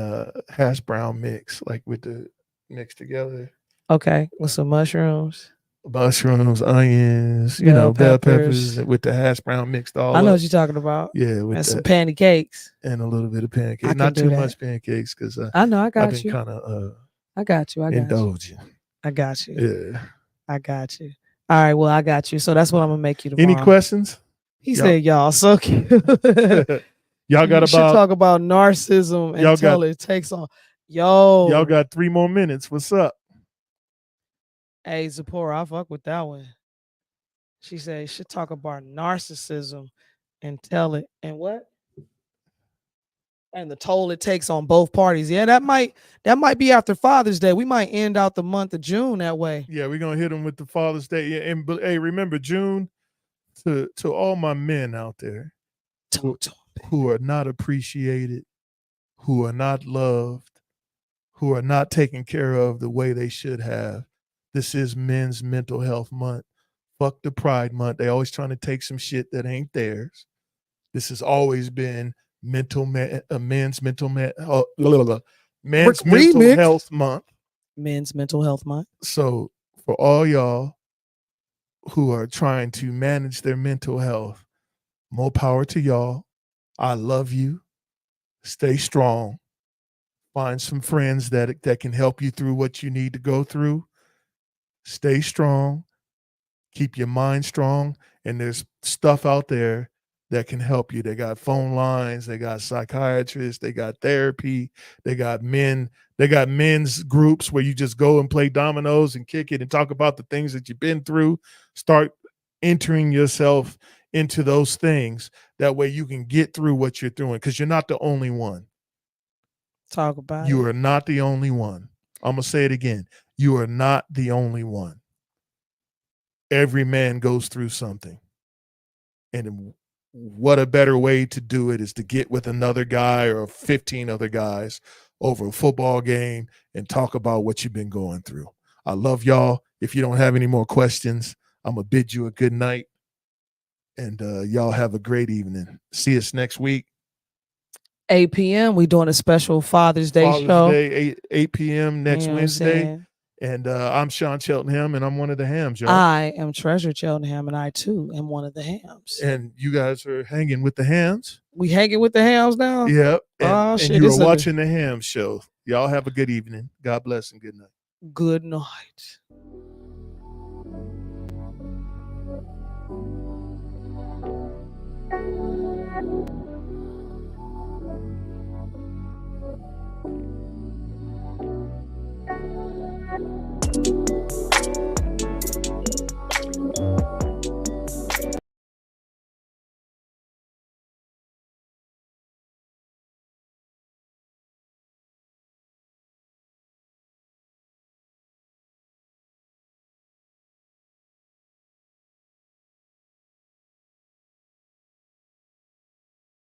hash brown mix, like with the mixed together. Okay, with some mushrooms, onions, bell bell peppers. peppers with the hash brown mixed all I know up. what you're talking about. Yeah, with And some that. pancakes. And a little bit of pancake. I Not can too do much that. pancakes because I know I I've got been you. kind of I got you. indulging. I got you. Yeah. I got you. All right. Well, I got you. So that's what I'm gonna make you tomorrow. Any questions? He said, "Y'all so cute." Y'all got You should about talk about narcissism y'all until got- it takes on. Yo, y'all got 3 more minutes. What's up? Hey, Zipporah, I fuck with that one. She said, you should talk about narcissism and tell it. And what? And the toll it takes on both parties. Yeah, that might be after Father's Day. We might end out the month of June that way. Yeah, we're gonna hit them with the Father's Day. Yeah, and hey, remember June to all my men out there who are not appreciated, who are not loved, who are not taken care of the way they should have. This is Men's Mental Health Month. Fuck the Pride Month. They always trying to take some shit that ain't theirs. This has always been men's mental health month. Men's Mental Health Month. So for all y'all who are trying to manage their mental health, more power to y'all. I love you. Stay strong. Find some friends that can help you through what you need to go through. Stay strong. Keep your mind strong. And there's stuff out there that can help you. They got phone lines, they got psychiatrists, they got therapy, they got men's groups where you just go and play dominoes and kick it and talk about the things that you've been through. Start entering yourself into those things. That way you can get through what you're doing, because you're not the only one. Talk about You are not the only one. I'm going to say it again. You are not the only one. Every man goes through something. And what a better way to do it is to get with another guy or 15 other guys over a football game and talk about what you've been going through. I love y'all. If you don't have any more questions, I'm going to bid you a good night. And y'all have a great evening. See us next week. 8 p.m. We doing a special Father's Day show. Father's Day, 8 p.m. next Wednesday. Saying? And I'm Sean Cheltenham, and I'm one of the hams, y'all. I am Treasure Cheltenham, and I, too, am one of the hams. And you guys are hanging with the hams? We hanging with the hams now? Yep. And you are watching the Ham Show. Y'all have a good evening. God bless and good night. Good night.